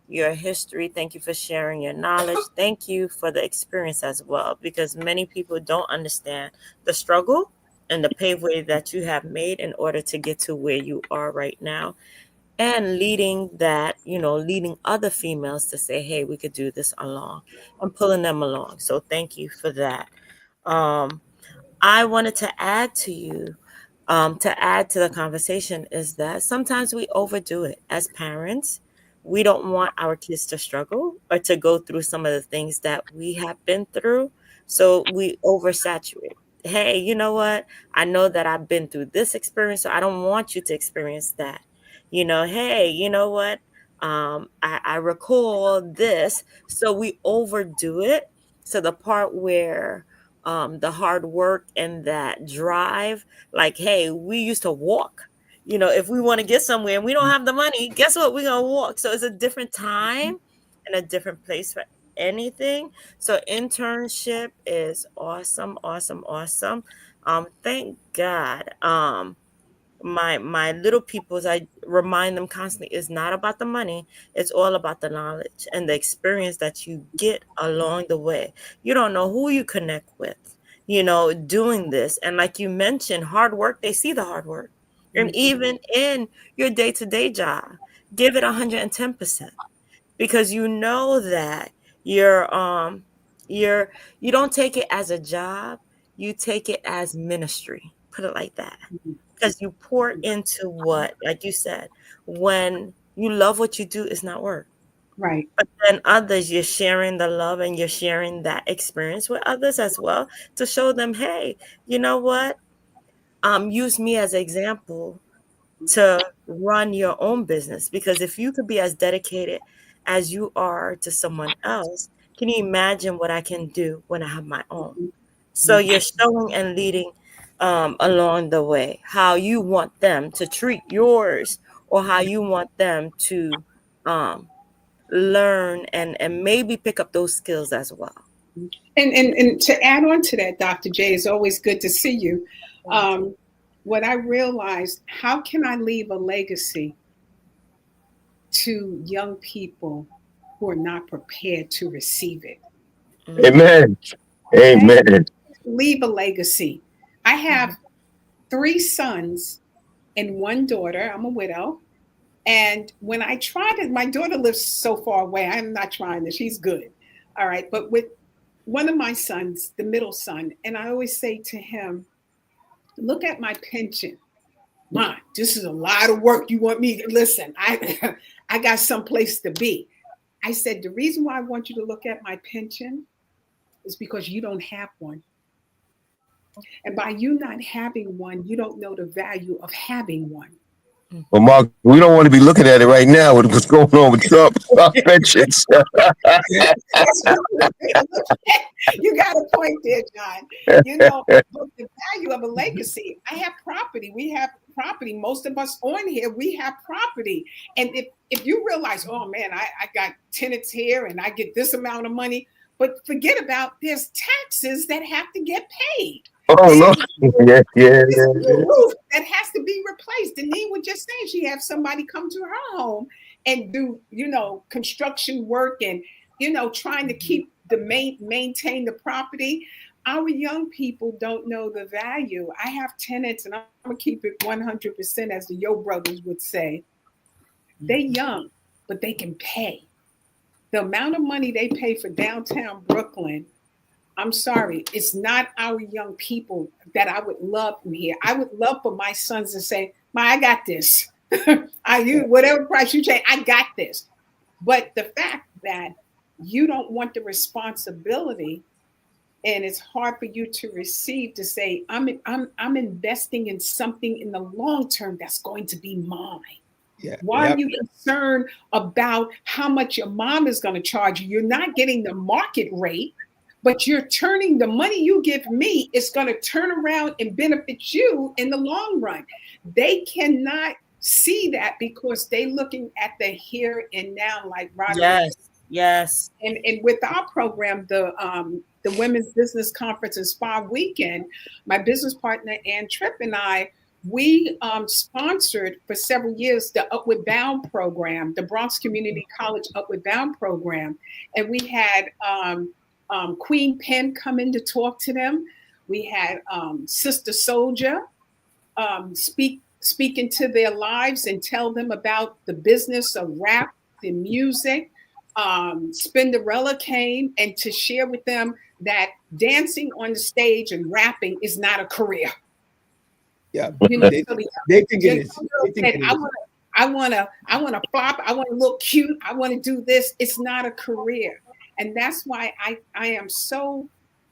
your history. Thank you for sharing your knowledge. Thank you for the experience as well, because many people don't understand the struggle and the paveway that you have made in order to get to where you are right now, and leading other females to say, hey, we could do this along, and pulling them along. So thank you for that. I wanted to add to the conversation is that sometimes we overdo it as parents. We don't want our kids to struggle or to go through some of the things that we have been through. So we oversaturate. Hey, you know what? I know that I've been through this experience, so I don't want you to experience that. Hey, you know what? I recall this. So we overdo it. So the part where the hard work and that drive, like, hey, we used to walk. If we want to get somewhere and we don't have the money, guess what? We're going to walk. So it's a different time and a different place for anything. So internship is awesome, awesome, awesome. Thank God. My little peoples, I remind them constantly, it's not about the money. It's all about the knowledge and the experience that you get along the way. You don't know who you connect with, doing this. And like you mentioned, hard work, they see the hard work. And even in your day-to-day job, give it 110%, because you know that you don't take it as a job, you take it as ministry. Put it like that. Because you pour into what, like you said, when you love what you do, it's not work. Right. But then others, you're sharing the love and you're sharing that experience with others as well, to show them, hey, you know what? Use me as an example to run your own business. Because if you could be as dedicated as you are to someone else, can you imagine what I can do when I have my own? So you're showing and leading along the way how you want them to treat yours, or how you want them to learn and maybe pick up those skills as well. And to add on to that, Dr. J, it's always good to see you. What I realized, how can I leave a legacy to young people who are not prepared to receive it? Amen. Amen. Leave a legacy. I have 3 sons and 1 daughter. I'm a widow. And when I tried it, my daughter lives so far away. I'm not trying this. She's good. All right. But with one of my sons, the middle son, and I always say to him, look at my pension. Mom, this is a lot of work. You want me to listen? I got someplace to be. I said, the reason why I want you to look at my pension is because you don't have one. And by you not having one, you don't know the value of having one. Well, Mark, we don't want to be looking at it right now with what's going on with Trump pensions. You got a point there, John. You know, but the value of a legacy. I have property. We have property. Most of us on here, we have property. And if you realize, oh man, I got tenants here and I get this amount of money, but forget about there's taxes that have to get paid. Oh no! Yeah. Roof that has to be replaced. Denise was just saying she had somebody come to her home and do, you know, construction work and, you know, trying to keep maintain the property. Our young people don't know the value. I have tenants, and I'm gonna keep it 100%, as the Yo brothers would say. They're young, but they can pay. The amount of money they pay for downtown Brooklyn, I'm sorry, it's not our young people that I would love from here. I would love for my sons to say, I got this. Whatever price you take, I got this. But the fact that you don't want the responsibility, and it's hard for you to receive, to say, I'm investing in something in the long term that's going to be mine. Yeah. Why are you concerned about how much your mom is going to charge you? You're not getting the market rate, but you're turning the money you give me is going to turn around and benefit you in the long run. They cannot see that because they're looking at the here and now, like Roderick. Yes. And with our program, the Women's Business Conference and Spa Weekend, my business partner Ann Tripp and I, we sponsored for several years the Upward Bound program, the Bronx Community College Upward Bound program, and we had Queen Pen come in to talk to them. We had Sister Soldier speak into their lives and tell them about the business of rap and music. Spinderella came and to share with them that dancing on the stage and rapping is not a career. Yeah, you know, they think it is. I want to flop. I want to look cute. I want to do this. It's not a career. And that's why I am so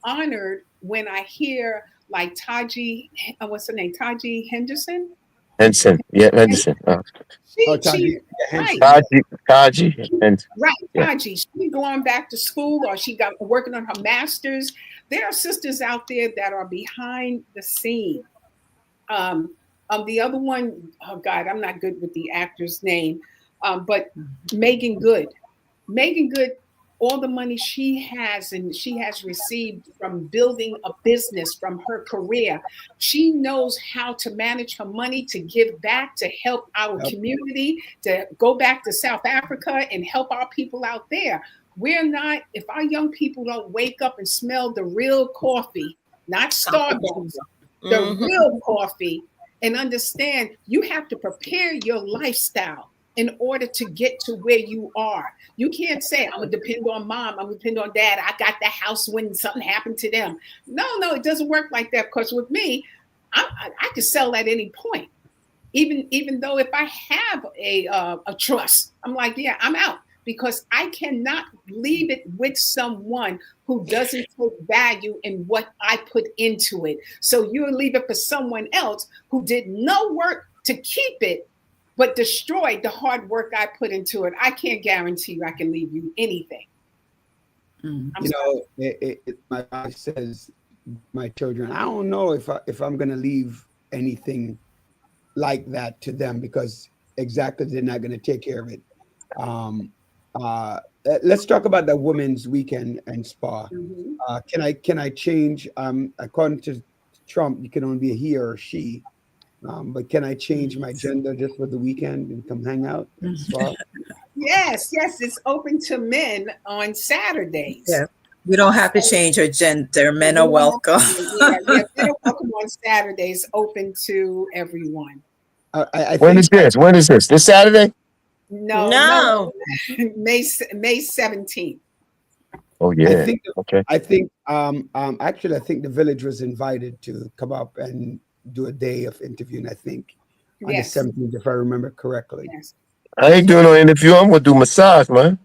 honored when I hear like Taji, what's her name? Taji Henderson? Henson. Yeah, Henderson. Taji. Right, Taji. She going back to school or she got working on her master's. There are sisters out there that are behind the scene. The other one, oh God, I'm not good with the actor's name, but Megan Good. Megan Good, all the money she has and she has received from building a business from her career, she knows how to manage her money to give back, to help our community, to go back to South Africa and help our people out there. We're not, if our young people don't wake up and smell the real coffee, not Starbucks, the real coffee, and understand you have to prepare your lifestyle in order to get to where you are. You can't say, I'm gonna depend on mom, I'm gonna depend on dad, I got the house when something happened to them. No, it doesn't work like that, because with me, I could sell at any point. Even though if I have a trust, I'm like, yeah, I'm out, because I cannot leave it with someone who doesn't take value in what I put into it. So you leave it for someone else who did no work to keep it, but destroyed the hard work I put into it. I can't guarantee you I can leave you anything. My wife says, my children, I don't know if I'm going to leave anything like that to them, because exactly they're not going to take care of it. Let's talk about the Women's Weekend and Spa. Can I change? According to Trump, you can only be a he or a she. But can I change my gender just for the weekend and come hang out at Spa? Yes, it's open to men on Saturdays. Yeah, we don't have to change our gender. Men are welcome. Men are welcome on Saturdays, open to everyone. When is this? This Saturday? No. May 17th. Oh yeah. I think actually I think the village was invited to come up and do a day of interviewing, I think, on the 17th, if I remember correctly. Yes. I ain't doing no interview. I'm gonna do massage, man.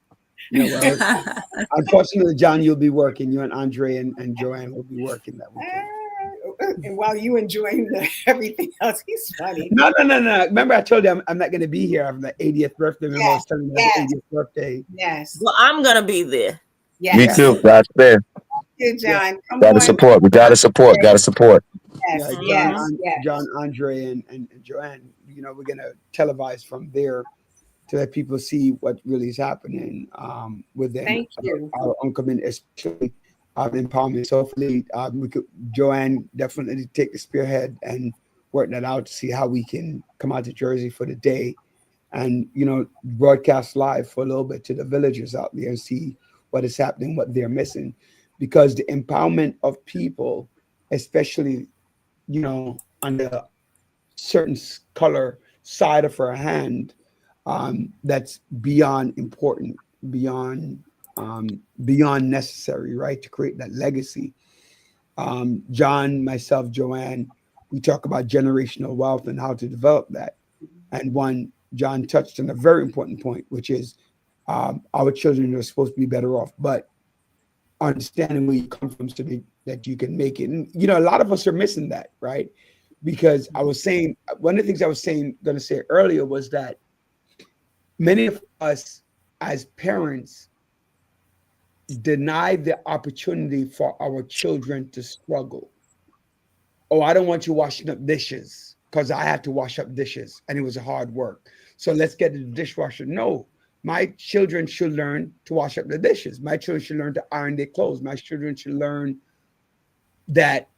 You know, well, unfortunately, John, you'll be working. You and Andre and Joanne will be working that weekend. And while you enjoying everything else, he's funny. No. Remember, I told you I'm not going to be here. I'm the 80th birthday. Remember, I was telling you my 80th birthday. Yes. Well, I'm gonna be there. Yes. Me too. God's there. Good, John. Come Gotta on. support. We gotta support. Gotta support. Yes. Yeah, Yes. John, Andre, and Joanne. You know, we're going to televise from there to let people see what really is happening with them. Thank you. Our upcoming, especially empowerment. So hopefully, Joanne definitely take the spearhead and work that out to see how we can come out to Jersey for the day, and broadcast live for a little bit to the villagers out there and see what is happening, what they're missing, because the empowerment of people, especially on the certain color side of her hand, that's beyond important, beyond necessary, right, to create that legacy. John, myself, Joanne, we talk about generational wealth and how to develop that. And John touched on a very important point, which is our children are supposed to be better off, but understanding where you come from so that you can make it. And a lot of us are missing that, right? Because I was saying, one of the things I was going to say earlier was that many of us as parents deny the opportunity for our children to struggle. Oh, I don't want you washing up dishes because I had to wash up dishes and it was hard work. So let's get the dishwasher. No, my children should learn to wash up the dishes. My children should learn to iron their clothes. My children should learn that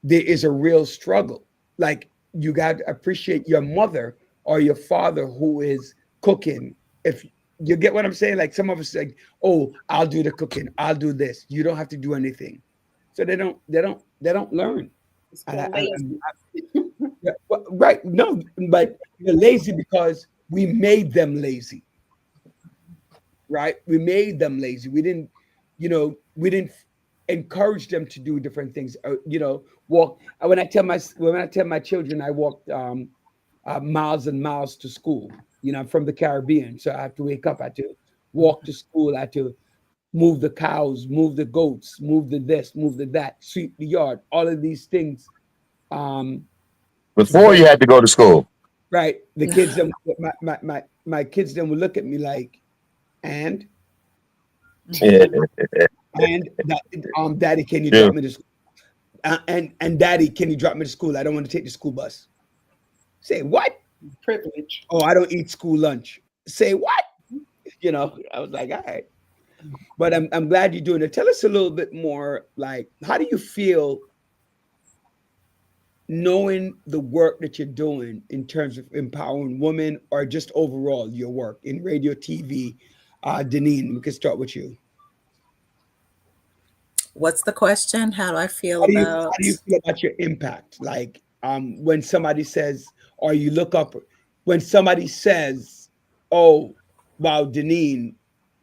there is a real struggle. Like, you got to appreciate your mother or your father who is cooking. If you get what I'm saying, like some of us like, oh, I'll do the cooking, I'll do this. You don't have to do anything. So they don't learn. Right? No, but they're lazy because we made them lazy. Right? We made them lazy. We didn't encourage them to do different things. Walk. When I tell my children, I walked miles and miles to school. I'm from the Caribbean, so I have to wake up. I have to walk to school. I have to move the cows, move the goats, move the this, move the that, sweep the yard. All of these things. Before you had to go to school, right? The kids, my kids, then would look at me like, and Daddy, can you drop me to school? And Daddy, can you drop me to school? I don't want to take the school bus. Say what? Privilege. Oh, I don't eat school lunch. Say what? I was like, all right. But I'm glad you're doing it. Tell us a little bit more, like, how do you feel knowing the work that you're doing in terms of empowering women, or just overall your work in radio, TV? Deneen, we can start with you. What's the question? How do I feel How about? do you feel about your impact? Like, when somebody says, or you look up, when somebody says, "Oh, wow, Deneen,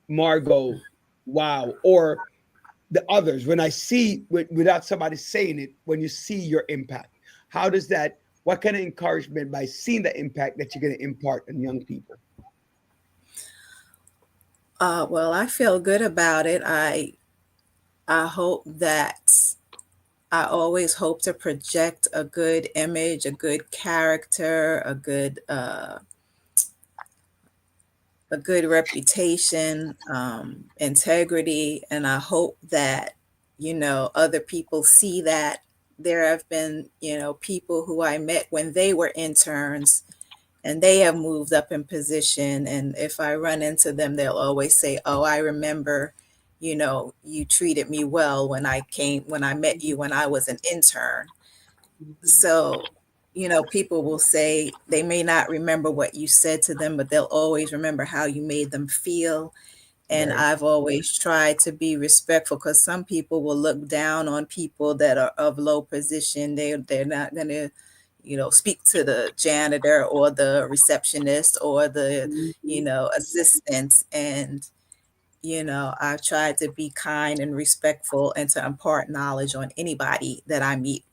Margot, wow," or the others. When I see, without somebody saying it, when you see your impact, how does that? What kind of encouragement by seeing the impact that you're going to impart on young people? Well, I feel good about it. I hope that I always hope to project a good image, a good character, a good reputation, integrity, and I hope that other people see that. There have been people who I met when they were interns, and they have moved up in position. And if I run into them, they'll always say, "Oh, I remember, you treated me well when I met you when I was an intern." So, people will say they may not remember what you said to them, but they'll always remember how you made them feel. And Right. I've always tried to be respectful, because some people will look down on people that are of low position. They're not going to speak to the janitor or the receptionist or the assistant. And I've tried to be kind and respectful and to impart knowledge on anybody that I meet,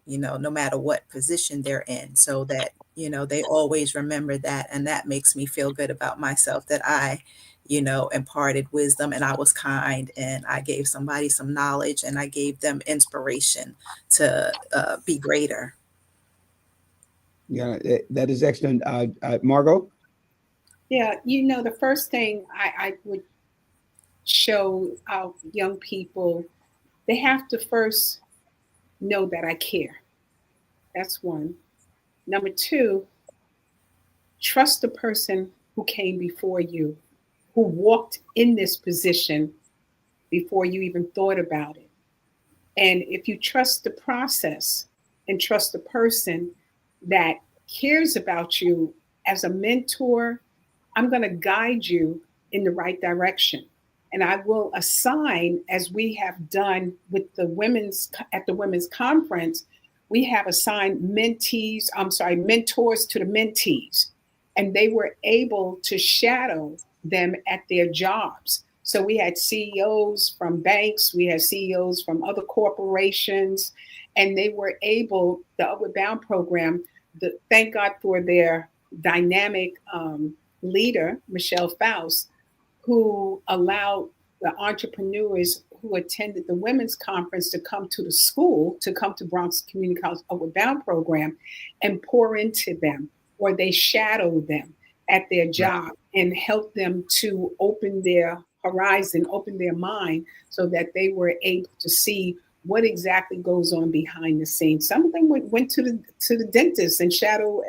no matter what position they're in, so that they always remember that. And that makes me feel good about myself, that I imparted wisdom, and I was kind, and I gave somebody some knowledge, and I gave them inspiration to be greater. Yeah, that is excellent. Margot? Yeah, the first thing I would show our young people, they have to first know that I care. That's one. Number two, trust the person who came before you, who walked in this position before you even thought about it. And if you trust the process and trust the person that cares about you as a mentor, I'm going to guide you in the right direction. And I will assign, as we have done with the women's conference, we have assigned mentors to the mentees, and they were able to shadow them at their jobs. So we had CEOs from banks, we had CEOs from other corporations, and they were able, the Upward Bound program, thank God for their dynamic leader, Michelle Faust, who allowed the entrepreneurs who attended the women's conference to come to the school, to come to Bronx Community College Upward Bound program and pour into them, or they shadowed them at their job and help them to open their horizon, open their mind, so that they were able to see what exactly goes on behind the scenes. Some of them went to the dentist and shadowed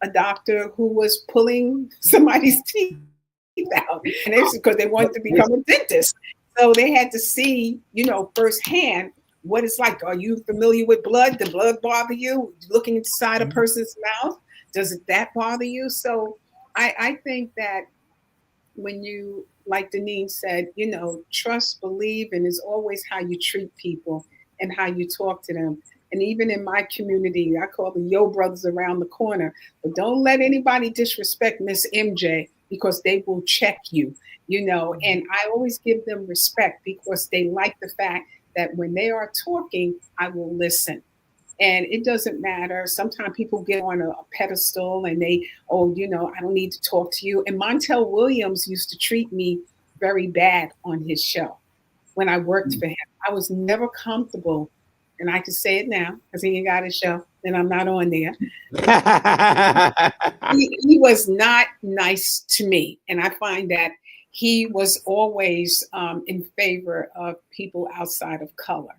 a doctor who was pulling somebody's teeth out, and it's because they wanted to become a dentist. So they had to see, firsthand what it's like. Are you familiar with blood? Does blood bother you? Looking inside a person's mouth, does that bother you? So I think that when you, like Deneen said, trust, believe, and it's always how you treat people and how you talk to them. And even in my community, I call the Yo Brothers around the corner. But don't let anybody disrespect Miss MJ, because they will check you, and I always give them respect because they like the fact that when they are talking, I will listen. And it doesn't matter. Sometimes people get on a pedestal and they, I don't need to talk to you. And Montel Williams used to treat me very bad on his show when I worked for him. I was never comfortable. And I can say it now because he ain't got a show and I'm not on there. he was not nice to me. And I find that he was always in favor of people outside of color.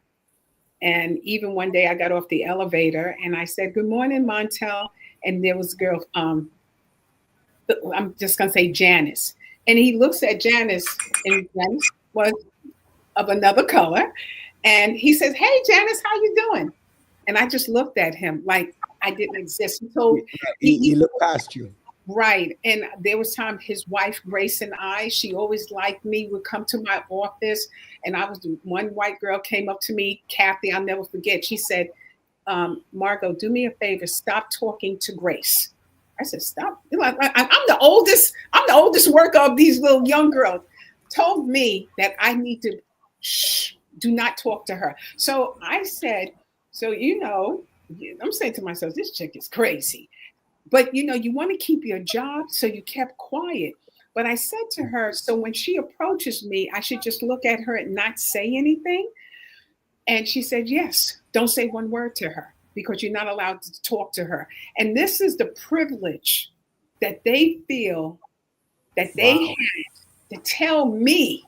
And even one day I got off the elevator and I said, "Good morning, Montel." And there was a girl, I'm just going to say Janice. And he looks at Janice, and Janice was of another color. And he says, "Hey, Janice, how you doing?" And I just looked at him like I didn't exist. He looked past you. Right. And there was time his wife, Grace, and she always liked me, would come to my office. And one white girl came up to me, Kathy, I'll never forget. She said, "Margot, do me a favor, stop talking to Grace." I said, "Stop." I'm the oldest worker of these little young girls. Told me that I need to do not talk to her. So I said, I'm saying to myself, this chick is crazy. But, you want to keep your job, so you kept quiet. But I said to her, so when she approaches me, I should just look at her and not say anything? And she said, yes, don't say one word to her because you're not allowed to talk to her. And this is the privilege that they feel that they had to tell me,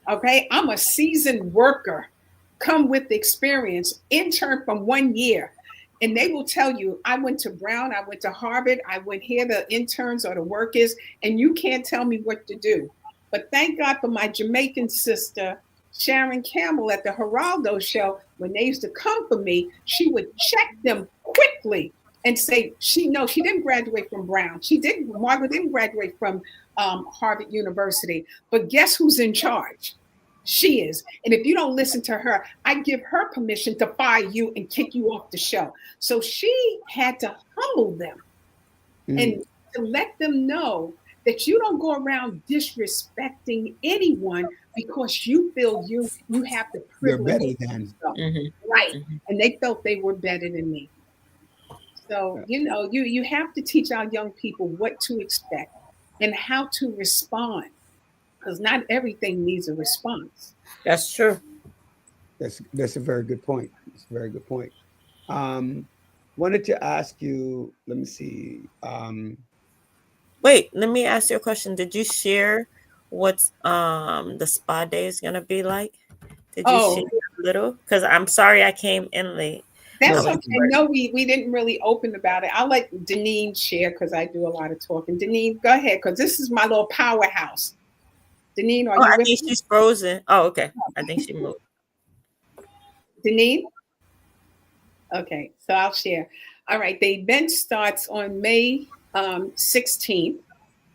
okay, I'm a seasoned worker, come with experience, intern from 1 year. And they will tell you, I went to Brown, I went to Harvard, I went here, the interns or the workers, and you can't tell me what to do. But thank God for my Jamaican sister, Sharon Campbell, at the Geraldo show. When they used to come for me, she would check them quickly and say, she didn't graduate from Brown. Margaret didn't graduate from Harvard University. But guess who's in charge? She is. And if you don't listen to her, I give her permission to fire you and kick you off the show. So she had to humble them and to let them know that you don't go around disrespecting anyone because you feel you have the privilege. You're better than. Right. And they felt they were better than me. So, you have to teach our young people what to expect and how to respond, because not everything needs a response. That's true. That's a very good point. It's a very good point. Wanted to ask you, let me see. Wait, let me ask you a question. Did you share what the spa day is gonna be like? Did you share a little? Because I'm sorry I came in late. That's okay. No, we didn't really open about it. I'll let Deneen share because I do a lot of talking. Deneen, go ahead, because this is my little powerhouse. Deneen, are you I with think me? she's frozen. Oh, okay. I think she moved. Deneen? Okay, so I'll share. All right, the event starts on May 16th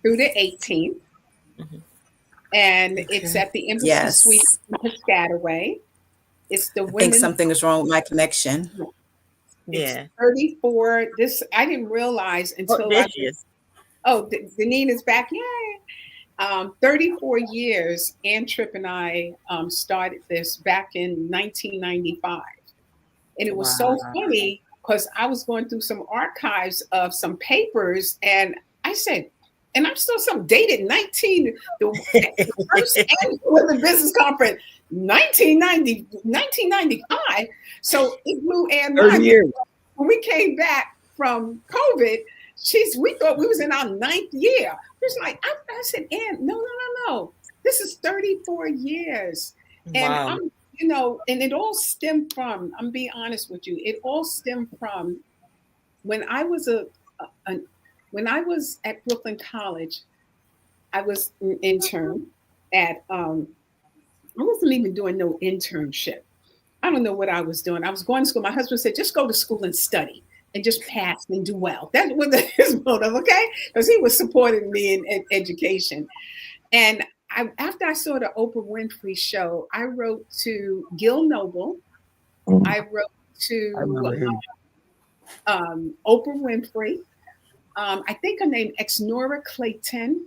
through the 18th. And it's at the Embassy Yes. Suite in Piscataway. It's the I think women. something is wrong with my connection. Yeah. 34. This I didn't realize until there she is. Deneen is back. Yay. 34 years. Ann Tripp and I started this back in 1995. And it was so funny because I was going through some archives of some papers and I said, and I'm still some dated 19, the first annual of the business conference, 1995. So it blew Ann 30 years. When we came back from COVID, we thought we was in our 9th year. It was like, I said, Ann, no. This is 34 years. And I'm, and it all stemmed from, I'm being honest with you, it all stemmed from when I was when I was at Brooklyn College, I was an intern at, I wasn't even doing no internship. I don't know what I was doing. I was going to school. My husband said, just go to school and study and just pass and do well. That was his motive, okay? Because he was supporting me in education. And after I saw the Oprah Winfrey show, I wrote to Gil Noble. I wrote to Oprah Winfrey. I think her name Exnora Clayton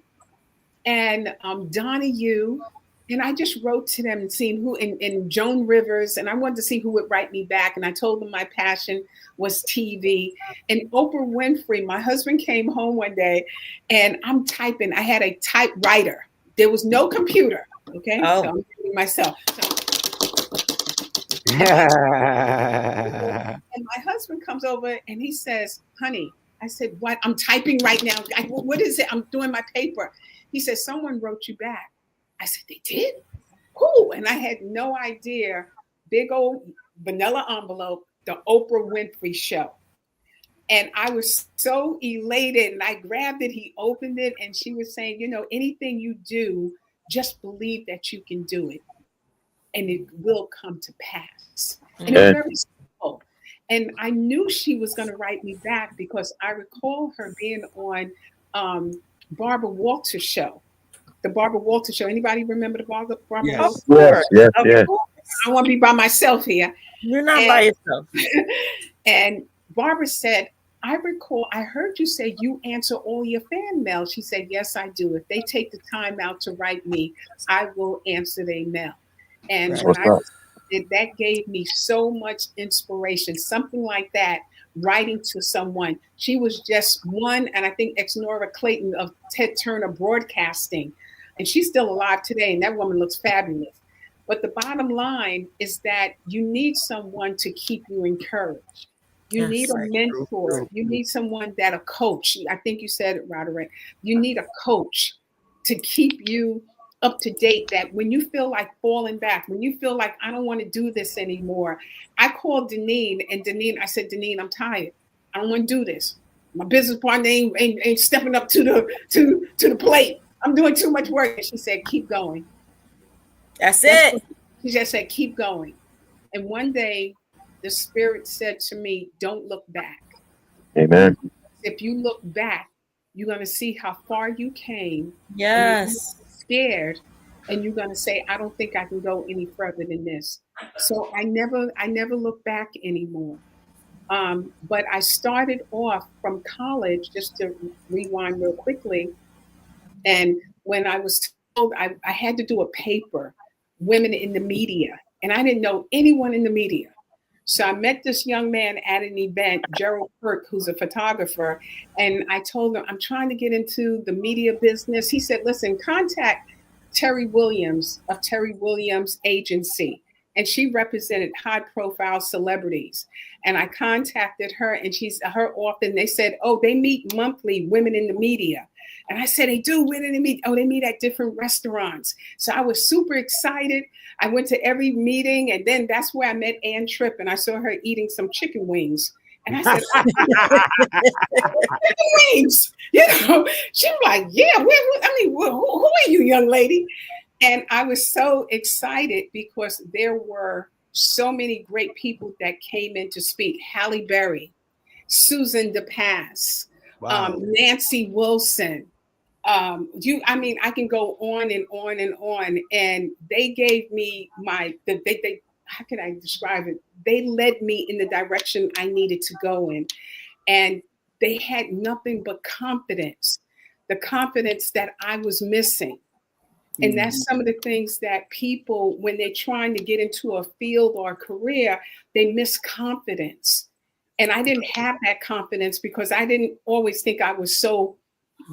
and Donna Yu. And I just wrote to them and seeing who, and Joan Rivers, and I wanted to see who would write me back. And I told them my passion was TV. And Oprah Winfrey, my husband came home one day and I'm typing. I had a typewriter. There was no computer. Okay. So I'm doing myself. And my husband comes over and he says, honey, I said, what? I'm typing right now. What is it? I'm doing my paper. He said, someone wrote you back. I said, they did? Who? And I had no idea. Big old vanilla envelope, the Oprah Winfrey Show. And I was so elated and I grabbed it. He opened it and she was saying, anything you do, just believe that you can do it and it will come to pass. And it's very simple. And I knew she was going to write me back because I recall her being on Barbara Walters' show. The Barbara Walters show. Anybody remember the Barbara Walters? Yes. I want to be by myself here. You're not by yourself. And Barbara said, I recall, I heard you say you answer all your fan mail. She said, yes, I do. If they take the time out to write me, I will answer their mail. And when that gave me so much inspiration, something like that, writing to someone. She was just one, and I think Exnora Clayton of Ted Turner Broadcasting. And she's still alive today, and that woman looks fabulous. But the bottom line is that you need someone to keep you encouraged. You need a mentor. You need someone that a coach. I think you said it, Roderick. You need a coach to keep you up to date, that when you feel like falling back, when you feel like I don't want to do this anymore. I called Deneen, and I said, Deneen, I'm tired. I don't want to do this. My business partner ain't stepping up to the plate. I'm doing too much work. And she said, keep going. That's it. She just said, keep going. And one day the Spirit said to me, don't look back. Amen. If you look back, you're going to see how far you came. Yes. Scared, and you're going to say, I don't think I can go any further than this. So I never look back anymore. But I started off from college, just to rewind real quickly. And when I was told I had to do a paper, women in the media, and I didn't know anyone in the media. So I met this young man at an event, Gerald Kirk, who's a photographer. And I told him, I'm trying to get into the media business. He said, listen, contact Terry Williams of Terry Williams Agency. And she represented high profile celebrities. And I contacted her and her office. They said, oh, they meet monthly, women in the media. And I said, they do, when do they meet? Oh, they meet at different restaurants. So I was super excited. I went to every meeting, and then that's where I met Ann Tripp, and I saw her eating some chicken wings. And I said, chicken wings, you know? She was like, yeah, who are you, young lady? And I was so excited because there were so many great people that came in to speak. Halle Berry, Susan DePass, Nancy Wilson. I can go on and on and on. And they gave me how can I describe it? They led me in the direction I needed to go in. And they had nothing but confidence, the confidence that I was missing. And that's some of the things that people, when they're trying to get into a field or a career, they miss confidence. And I didn't have that confidence because I didn't always think I was so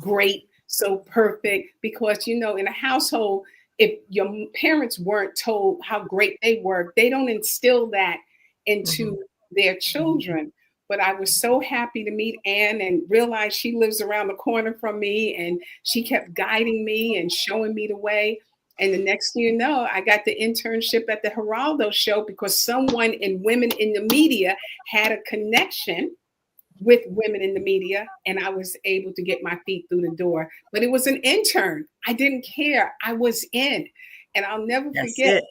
great, so perfect, because, in a household, if your parents weren't told how great they were, they don't instill that into their children. But I was so happy to meet Ann and realize she lives around the corner from me, and she kept guiding me and showing me the way. And the next thing you know, I got the internship at the Geraldo show because someone in Women in the Media had a connection with women in the media, and I was able to get my feet through the door. But it was an intern. I didn't care. I was in. And I'll never forget.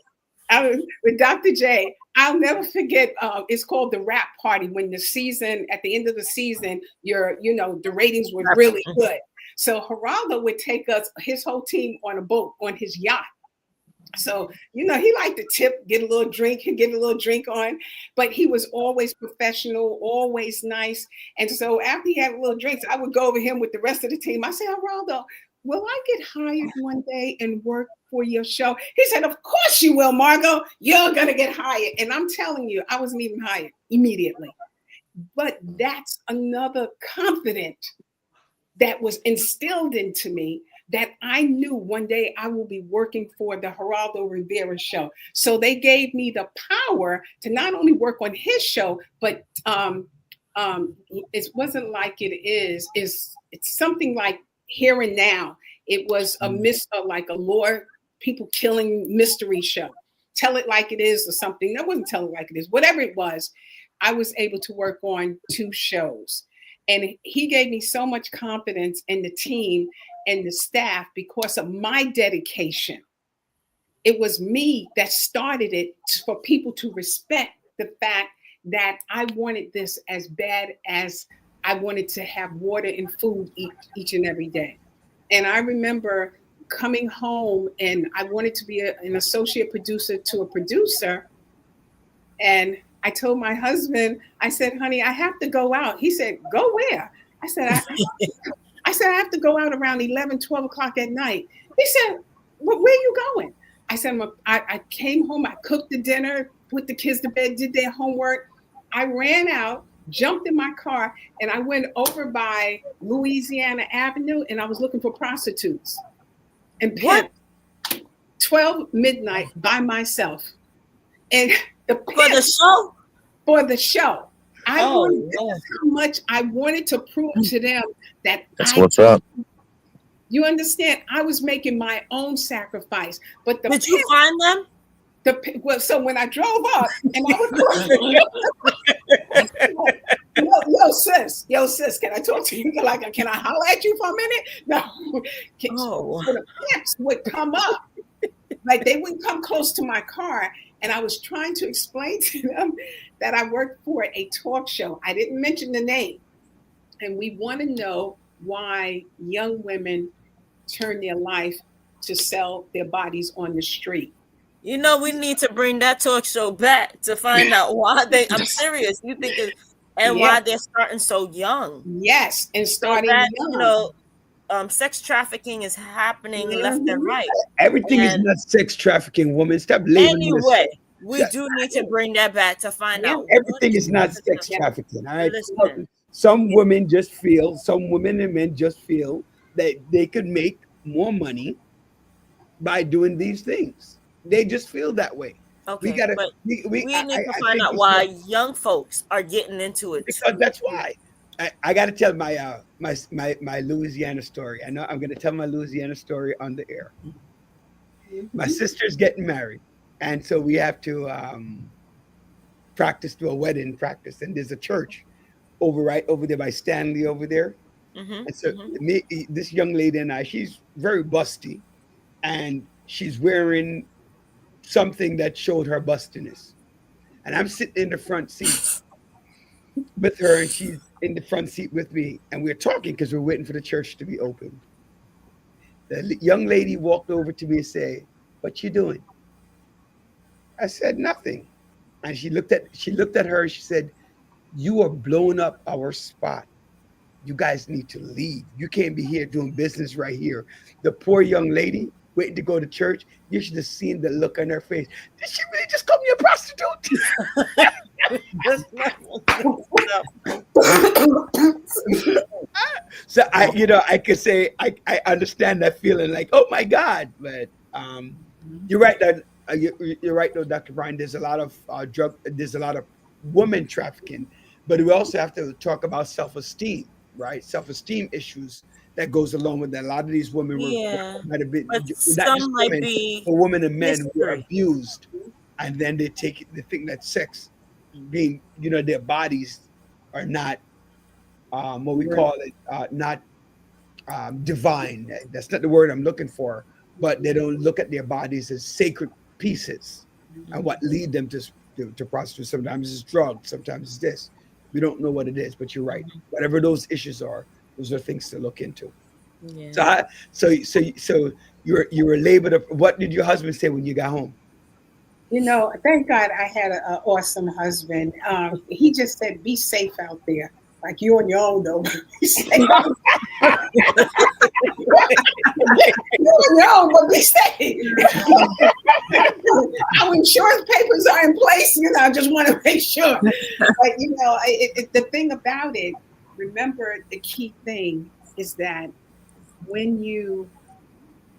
I was with Dr. J. I'll never forget. It's called the Rap Party, when the season, at the end of the season, the ratings were really good. So Geraldo would take his whole team on a boat, on his yacht. So, he liked to tip, get a little drink on, but he was always professional, always nice. And so after he had a little drinks, I would go over him with the rest of the team. I said, Geraldo, will I get hired one day and work for your show? He said, of course you will, Margot. You're going to get hired. And I'm telling you, I wasn't even hired immediately. But that's another confidence that was instilled into me, that I knew one day I will be working for the Geraldo Rivera show. So they gave me the power to not only work on his show, but it wasn't like it is. It's something like Here and Now. It was like a lore, people killing mystery show. Tell It Like It Is or something. That wasn't Tell It Like It Is. Whatever it was, I was able to work on 2 shows. And he gave me so much confidence in the team and the staff because of my dedication. It was me that started it for people to respect the fact that I wanted this as bad as I wanted to have water and food each and every day. And I remember coming home and I wanted to be an associate producer to a producer. And I told my husband, I said, honey, I have to go out. He said, go where? I said, I have to go out around 11, 12 o'clock at night. He said, where are you going? I said, I came home, I cooked the dinner, put the kids to bed, did their homework. I ran out, jumped in my car, and I went over by Louisiana Avenue, and I was looking for prostitutes. And pimp, 12 midnight by myself. And for the show? For the show. How much I wanted to prove to them that what's up. You understand? I was making my own sacrifice. But did you find them? So when I drove up and I was yo sis, can I talk to you? Like, can I holler at you for a minute? No. So the pimps would come up, like they wouldn't come close to my car. And I was trying to explain to them that I worked for a talk show. I didn't mention the name. And we want to know why young women turn their life to sell their bodies on the street. We need to bring that talk show back to find out why I'm serious. You think why they're starting so young. Yes, and starting young. Sex trafficking is happening left and right. Everything is not sex trafficking, woman. Stop labeling anyway. We do need to bring that back to find out. Everything is not sex trafficking. All right. Some women just feel, some women and men just feel that they could make more money by doing these things. They just feel that way. Okay, we gotta. but we need to find out why young folks are getting into it. Because that's why. I got to tell my Louisiana story. I know I'm going to tell my Louisiana story on the air. My sister's getting married, and so we have to practice, do a wedding practice, and there's a church right over there by Stanley over there. And so this young lady and I, she's very busty, and she's wearing something that showed her bustiness. And I'm sitting in the front seat with her, and she's in the front seat with me, and we're talking because we're waiting for the church to be open. The young lady walked over to me and said, "What you doing?" I said, "Nothing." And she looked at her, and she said, "You are blowing up our spot. You guys need to leave. You can't be here doing business right here." The poor young lady waiting to go to church, you should have seen the look on her face. Did she really just call me a prostitute? So I could say I understand that feeling, like, oh my God. But you're right that you're right though, Dr. Brian. There's a lot of there's a lot of woman trafficking, but we also have to talk about self-esteem, right? Self-esteem issues that goes along with that. A lot of these women might have been, some might be for women and men who are abused, and then they think that sex, being, their bodies are not what we call it, not divine. That's not the word I'm looking for, but they don't look at their bodies as sacred pieces, and what lead them to prostitute. Sometimes it's drugs, sometimes it's this. We don't know what it is, but you're right. Whatever those issues are, those are things to look into. Yeah. So you were labored. What did your husband say when you got home? Thank God I had an awesome husband. He just said, "Be safe out there. Like, you're on your own, though. Be safe." You're on your own, but be safe. Our insurance papers are in place. I just want to make sure. But the thing about it, remember, the key thing is that when you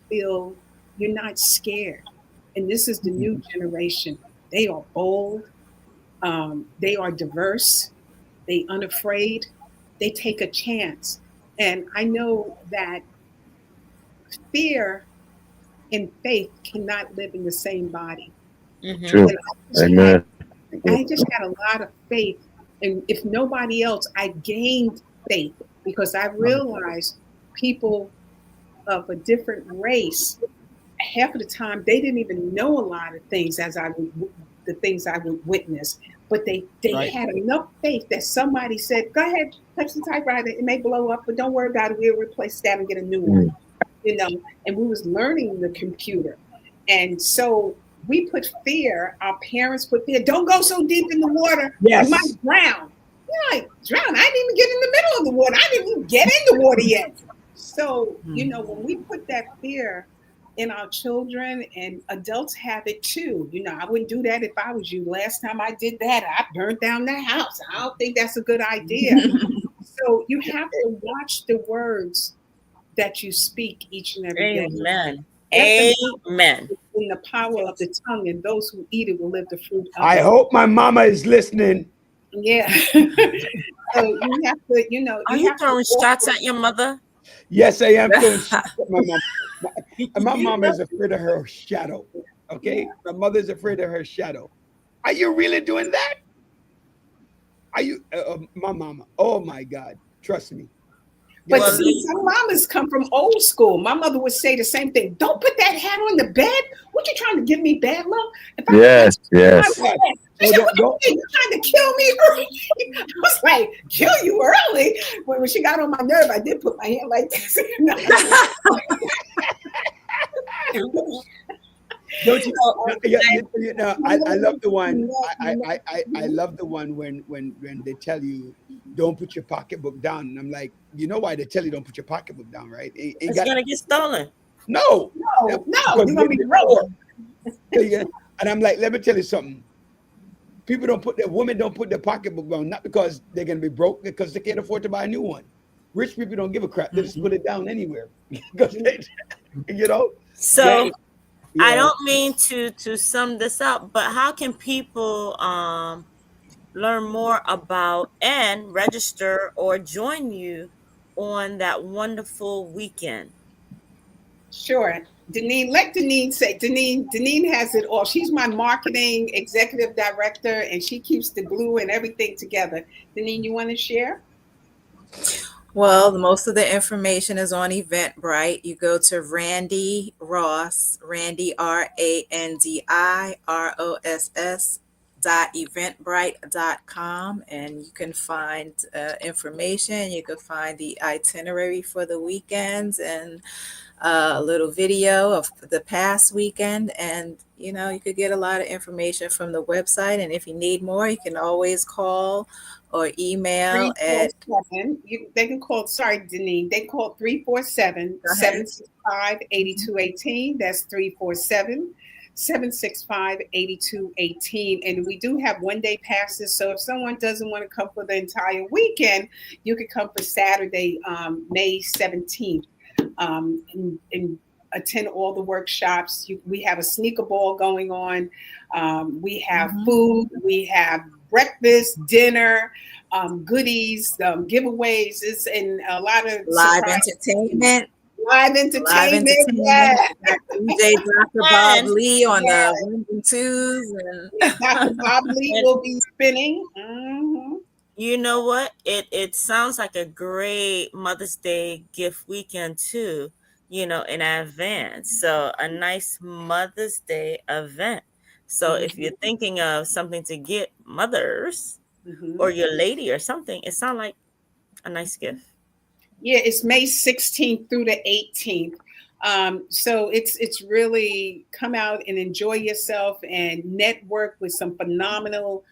feel you're not scared, and this is the new generation, they are bold, they are diverse, they unafraid, they take a chance. And I know that fear and faith cannot live in the same body. True. Amen. I just had a lot of faith. And if nobody else, I gained faith because I realized people of a different race, half of the time, they didn't even know a lot of things the things I would witness, but they had enough faith that somebody said, "Go ahead, touch the typewriter. It may blow up, but don't worry about it. We'll replace that and get a new one." And we was learning the computer. And so we put fear, our parents put fear. Don't go so deep in the water. Yes. You might drown. I didn't even get in the middle of the water. I didn't even get in the water yet. So, when we put that fear in our children, and adults have it too. I wouldn't do that if I was you. Last time I did that, I burned down the house. I don't think that's a good idea. So you have to watch the words that you speak each and every day. Amen. Amen. In the power of the tongue, and those who eat it will live the fruit of I it. hope my mama is listening. Yeah. So you have to, Are you throwing shots at your mother? Yes, I am throwing shots at my mom. My mom is afraid of her shadow. Okay, my mother's afraid of her shadow. Are you really doing that? Are you, my mama? Oh my God, trust me. But see, some mamas come from old school. My mother would say the same thing. Don't put that hat on the bed. What, you trying to give me bad luck? Yes. She said, what you trying to kill me early? I was like, kill you early? When she got on my nerve, I did put my hand like this. Don't you know? I love the one. I love the one when they tell you don't put your pocketbook down, and I'm like, you know why they tell you don't put your pocketbook down, right? It's gonna get stolen. No, you're gonna be broke. And I'm like, let me tell you something. Women don't put their pocketbook down, not because they're going to be broke, because they can't afford to buy a new one. Rich people don't give a crap. They just put it down anywhere. Because they, you know? So Yeah. I don't mean to sum this up, but how can people learn more about and register or join you on that wonderful weekend? Sure. Deneen, let Deneen say. Deneen has it all. She's my marketing executive director, and she keeps the glue and everything together. Deneen, you want to share? Well, most of the information is on Eventbrite. You go to Randy Ross, Randy RANDIROSS .eventbrite.com, and you can find information. You can find the itinerary for the weekends and a little video of the past weekend, and you could get a lot of information from the website. And if you need more, you can always call or email at they can call, sorry Deneen, they call 347-765-8218. That's 347-765-8218. And we do have one-day passes, so if someone doesn't want to come for the entire weekend, you could come for Saturday, May 17th, and attend all the workshops. We have a sneaker ball going on. We have food. We have breakfast, dinner, goodies, giveaways. It's in a lot of live entertainment. Yeah. DJ Dr. Bob Lee on the ones and twos, and Dr. Bob Lee will be spinning. You know what? It sounds like a great Mother's Day gift weekend too, in advance. So a nice Mother's Day event. So if you're thinking of something to get mothers or your lady or something, it sounds like a nice gift. Yeah, it's May 16th through the 18th. So it's really come out and enjoy yourself and network with some phenomenal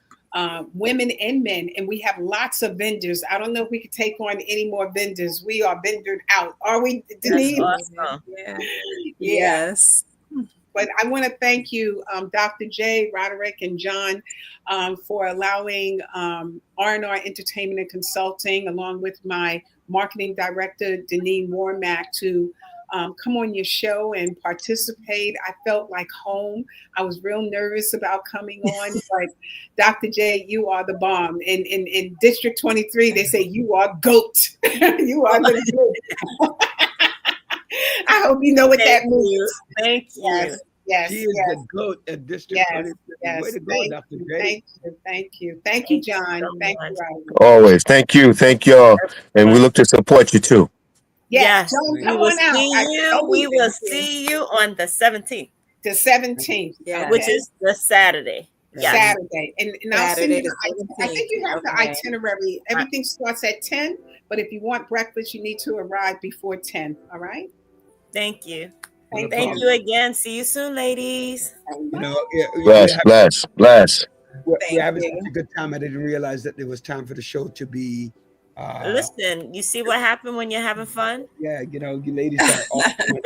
women and men. And we have lots of vendors. I don't know if we could take on any more vendors. We are vendored out. Are we, Denise? Awesome. Yeah. Yes. But I want to thank you, Dr. J, Roderick, and John, for allowing R&R Entertainment and Consulting, along with my marketing director, Deneen Warmack, to come on your show and participate. I felt like home. I was real nervous about coming on, but Dr. J, you are the bomb. In District 23, they say you are GOAT. You are the GOAT. I hope you know what that means. Thank you. Yes. She is the GOAT at District 23. Way to go, Dr. J. Thank you, John. Thank you, Roderick. Always. Thank you, y'all. And we look to support you too. Yes. We will see you on the 17th. The 17th. Yeah. Which is the Saturday. Yes. Saturday. And I'll send you I think you have the Okay. itinerary. Everything starts at 10, but if you want breakfast, you need to arrive before 10. All right? Thank you. Thank you again. See you soon, ladies. Bless. We're having such a good time. I didn't realize that there was time for the show to be. Listen, you see what happened when you're having fun? Yeah, you ladies are awesome.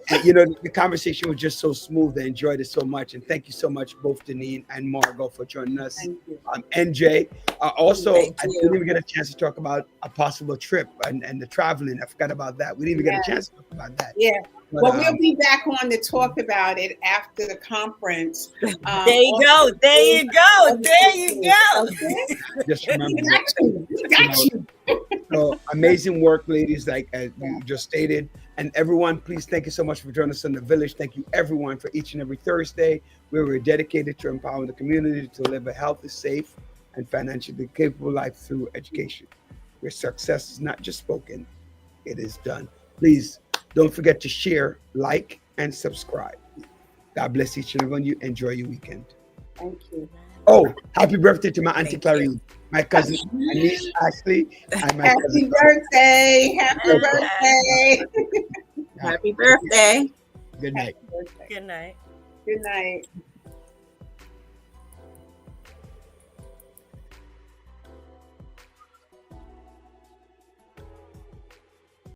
The conversation was just so smooth. I enjoyed it so much. And thank you so much, both Deneen and Margot, for joining us. Thank you. NJ. Also, Thank I you. didn't even get a chance to talk about a possible trip and the traveling. I forgot about that. We didn't even get a chance to talk about that. Yeah. But, Well, we'll be back on to talk about it after the conference. There you go. Just remember. We got you. So amazing work, ladies, like as you just stated. And everyone, please, thank you so much for joining us in the village. Thank you, everyone, for each and every Thursday, where we're dedicated to empowering the community to live a healthy, safe, and financially capable life through education, where success is not just spoken, it is done. Please don't forget to share, like, and subscribe. God bless each and every one of you. Enjoy your weekend. Thank you. Oh, happy birthday to my Auntie Thank Clarine, my cousin, my niece Ashley, and my Happy cousin. birthday. Happy birthday. Happy birthday. Good night. Good night. Good night.